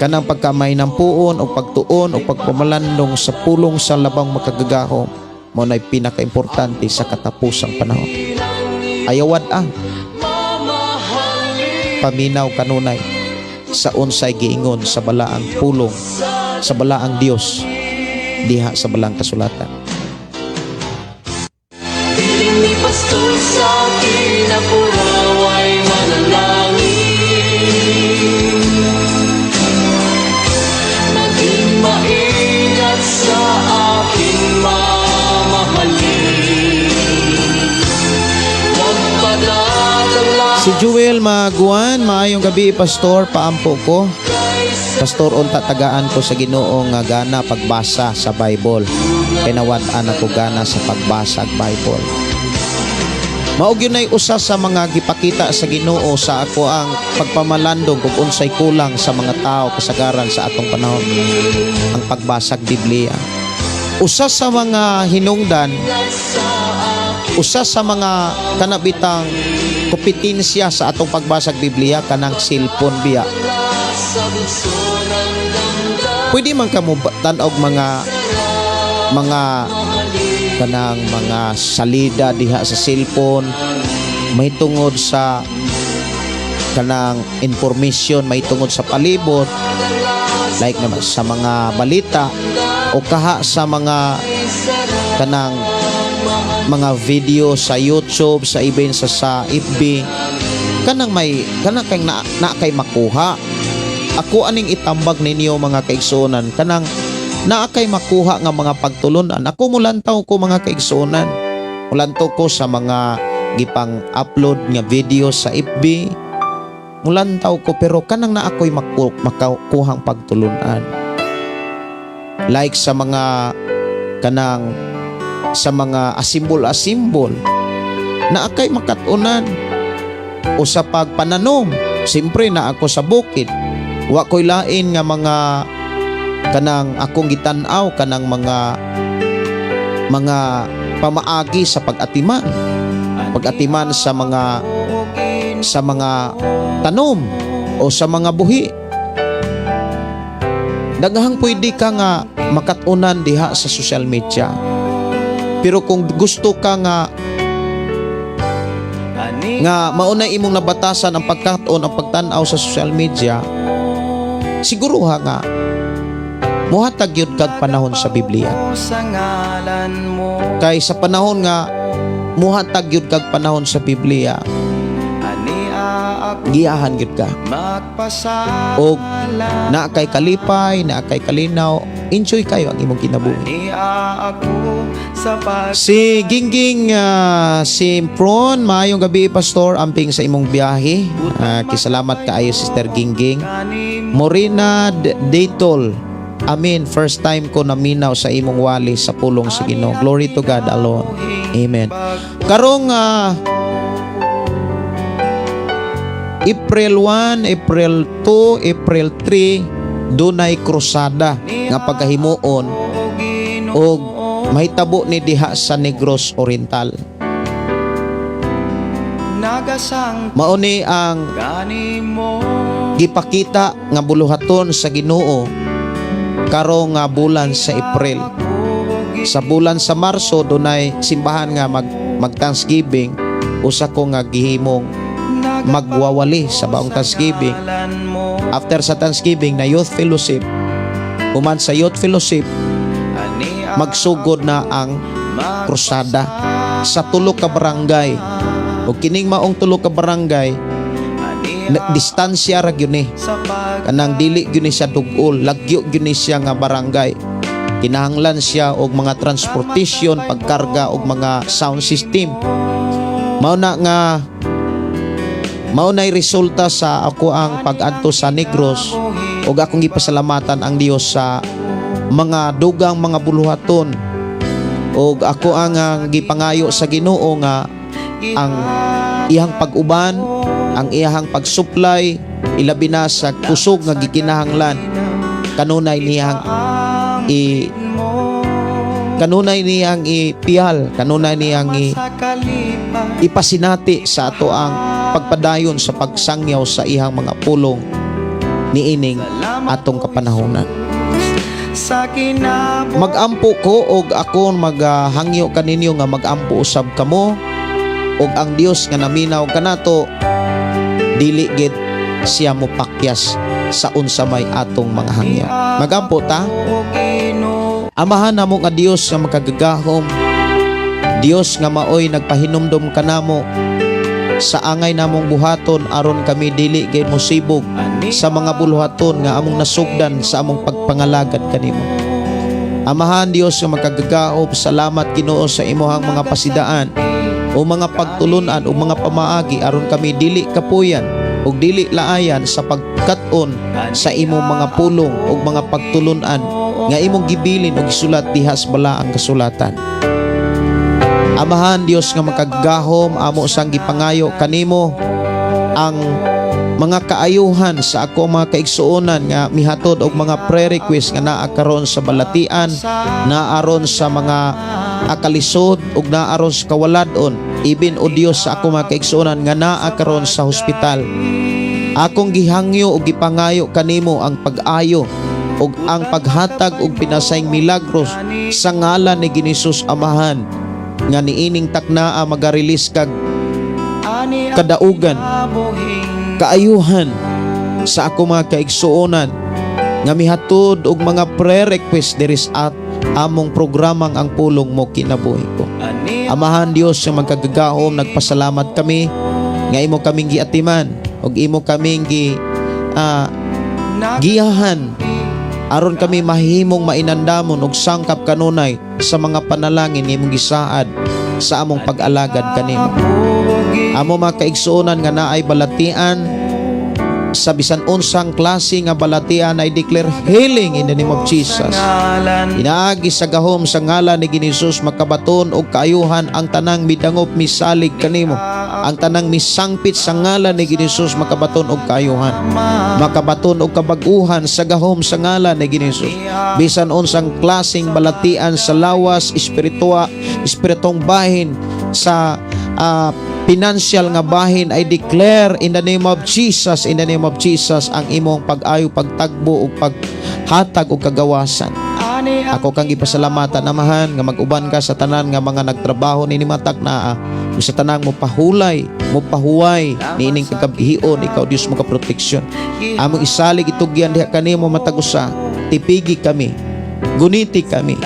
Kanang pagkamainampuon o pagtuon o pagpamalandong sa pulong sa labang makagagahom mo na'y pinaka-importante sa katapusang panahon. Ayawad-a paminaw kanunay sa unsay giingon sa balaang pulong, sa balaang Dios diha sa balang kasulatan. Piling ni Pastor sa akin ako raw ay manalangin, maging maingat sa aking mamahalin, magpadadala. Si Joel Maguan, maayong gabi, Pastor. Paampo ko, Pastor, unta tagaan ko sa Ginoo nga gana pagbasa sa Bible. Pinawad-an ako gana sa pagbasa ag Bible. Maog yun ay usa sa mga gipakita sa Ginoo sa ako ang pagpamalandong kung unsay kulang sa mga tao kasagaran sa atong panahon, ang pagbasa ag Biblia. Usa sa mga hinungdan, usa sa mga kanabitang kompetensya sa atong pagbasa ag Biblia kanang cellphone biya. Pwede man kamo tan-og mga kanang mga salida diha sa cellphone, may tungod sa kanang information, may tungod sa palibot, like naman sa mga balita o kaha sa mga kanang mga video sa YouTube, sa event sa FB, kanang kay na kay makuha. Ako aning itambag ninyo mga kaigsuonan, kanang naa kay makuha nga mga pagtulunan. Ako mulantaw ko mga kaigsuonan, mulantaw ko sa mga gipang upload nga video sa FB, mulantaw ko, pero kanang naa ko'y makuhang pagtulunan. Like sa mga kanang sa mga asimbol-asimbol na akay makatunan, o sa pagpananom, siyempre na ako sa bukid, wa ko'y lain nga mga kanang akong gitan-aw kanang mga pamaagi sa pag-atiman sa mga tanom o sa mga buhi. Daghang pwede ka nga makatunan diha sa social media, pero kung gusto ka nga maunay imong nabatasan ang pagkatuon, ang pagtan-aw sa social media, siguro nga muhatag yun kag panahon sa Biblia. Kay sa panahon nga muhatag yun kag panahon sa Biblia, giyahan yun ka. O na kay kalipay, na kay kalinaw, enjoy kayo ang imong kinabuhi. Si Gingging Simpron, maayong gabi, Pastor, amping sa imong biyahe. Kisalamat kaayo, Sister Gingging. Morina Daytol, amen, first time ko naminaw sa imong wali sa pulong sa Ginoo. Glory to God alone. Amen. Karong April 1, April 2, April 3, dunay krusada nga pagkahimuon og mahitabo ni diha sa Negros Oriental. Mauni ang gipakita nga buluhaton sa Ginoo karong nga bulan sa April. Sa bulan sa Marso dunay simbahan nga mag-Thanksgiving, usa ko nga gihimong magwawali sa baong Thanksgiving. After sa Thanksgiving na youth fellowship, human sa youth fellowship magsugod na ang krusada sa tulo ka barangay. O kining maong tulo ka barangay, distansya ra gyud ni, kanang dili gyud ni siya dugol, lagyo gyud ni siya nga barangay. Kinahanglan siya og mga transportation, pagkarga og mga sound system. Mao na nga Mao nay resulta sa ako ang pag-adto sa Negros ug akong gipasalamatan ang Dios sa mga dugang mga buluhaton ug ako ang gipangayo sa Ginoo nga ang iyang pag-uban, ang iyang pag-supply ilabi na sa kusog nga gikinahanglan kanunay niyang ipiyal, kanunay niyang ipasinati sa ato ang pagpadayon sa pagsangyaw sa iyang mga pulong niining atong kapanahonan. Magampo ko og ako maghangyo kaninyo nga magampo usab kamo og ang Dios nga naminaw kanato dili gid siya mopakyas sa unsa may atong mga hangyo. Magampo ta. Amahan namo nga Dios nga makagagahom, Dios nga maoy nagpahinumdom kanamo sa angay namong buhaton aron kami dili gayud mosibog sa mga buluhaton nga among nasugdan sa among pagpangalagad kanimo. Amahan Dios nga makagagahom, salamat Ginoo sa imuhang mga pasidaan o mga pagtulunan o mga pamaagi aron kami dili kapuyan o dili laayan sa pagkat-on sa imong mga pulong o mga pagtulunan nga imong gibilin o gisulat dihas bala ang kasulatan. Amahan Dios nga makagahom amo sang gipangayo kanimo ang mga kaayuhan sa ako mga kaigsuonan nga mihatod og mga pre-request nga naa karon sa balatian, naaron sa mga akalisod ug naaron sa kawaladon, ibin o Dios sa ako mga kaigsuonan nga naa karon sa hospital. Akong gihangyo ug gipangayo kanimo ang pag-ayo ug ang paghatag og pinasayng milagros sa ngalan ni Ginisus Amahan nga niining taknaa magarilis kag kadaugan kaayuhan sa ako mga kaigsuonan nga mihatod og mga pre-request diri sa among programang ang pulong mo kinabuhi ko. Amahan Dios nga magkagagahom, nagpasalamat kami nga imo kaming giatiman og imo kaming giyahan aron kami mahimong mainandamon og sangkap kanunay sa mga panalangin nimong gisaad sa among pag-alagad kanimo. Amo mga kaigsuonan nga naay balatian sa bisan unsang klase nga balatian ay declare healing in the name of Jesus. Inaagi sa gahom sa ngalan ni Ginisus makabaton og kaayuhan ang tanang midangop misalig kanimo. Ang tanang misangpit sa ngalan ni Ginisus makabaton og kaayuhan. Makabaton og kabaguhan sa gahom sa ngalan ni Ginisus. Bisan unsang klaseng balatian sa lawas espiritong bahin sa financial nga bahin, I declare in the name of Jesus, in the name of Jesus, ang imong pag-ayo, pagtagbo o paghatag o kagawasan. Ako kang ipasalamatan amahan nga mag-uban ka sa tanan nga mga nagtrabaho ni matag naa sa tanang mo pahulay, mo pahuway niining kagabihion, ikaw Dios mo ka proteksyon. Among isalig itugyan diha kanimo matagusa, tipigi kami, guniti kami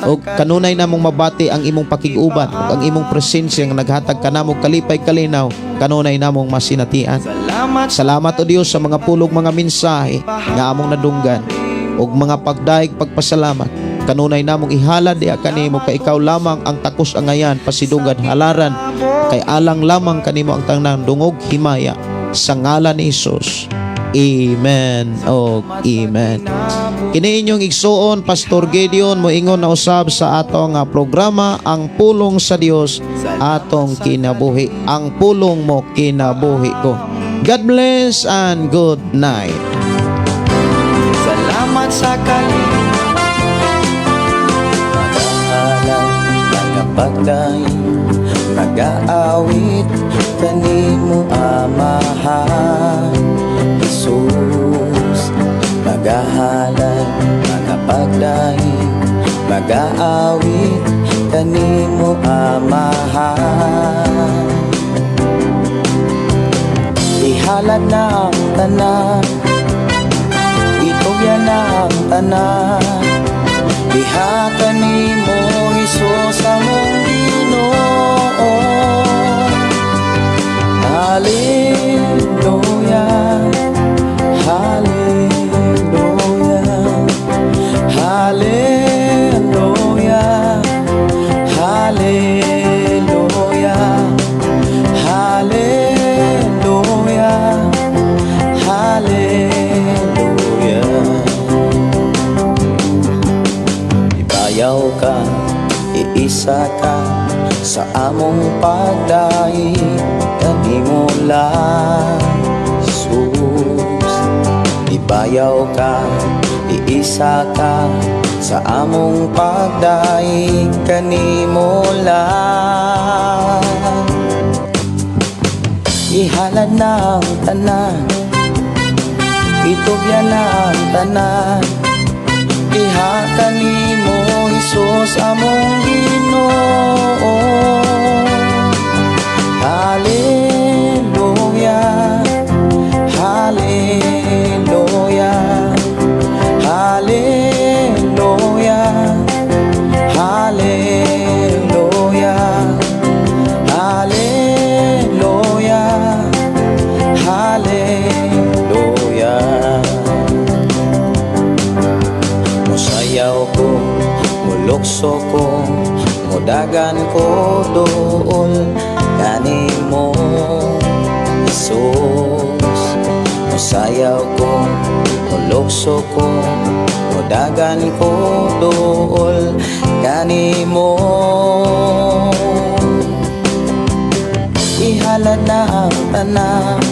o kanunay namong mabati ang imong pakiguban o ang imong presensya nga naghatag kanamo kalipay kalinaw, kanunay namong masinatian. Salamat o Dios sa mga pulog mga mensahe nga among nadunggan og mga pagdaig pagpasalamat. Kanunay namong ihalad diha kanimo kay ikaw lamang ang takos angayan pasidunggan halaran kay alang lamang kanimo ang tanang dungog himaya sa ngalan ni Hesus. Amen o amen. Kini inyong igsuon Pastor Gideon moingon na usab sa atong programa ang pulong sa Dios atong kinabuhi. Ang pulong mo kinabuhi ko. God bless and good night. Salamat sa pagdaing nag-aawit kanimo Amahan Jesus, magahalad mga pagdaing mag-aawit kanimo Amahan. Ihalad na ang tanan, itugyan na ang tanan, diha kanimo Hesus among Ginoo. Hallelujah, hallelujah, hallelujah, hallelujah, hallelujah. isa ka sa among pagdai kanimo lang Jesus. Ibayaw ka, iisa ka sa among pagdai kanimo lang. Ihalad na ang tanan, itugyan na ang tanan, diha kanimo Jesus among Ginoo. Hallelujah, hallelujah, hallelujah, hallelujah, hallelujah, hallelujah. Musayaw ko, mulukso ko, mudagan ko doon kanimo Jesus. Musayaw ko, mulukso ko, mudagan ko doon kanimo. Ihalad na ang tanan,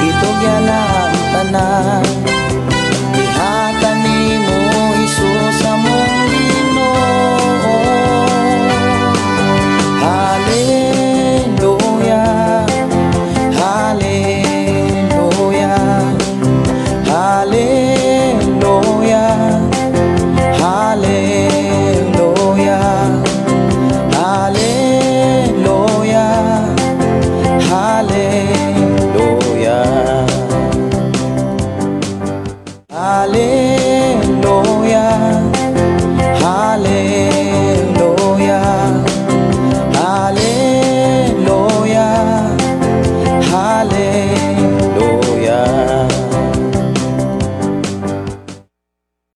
itugyan na ang tanan,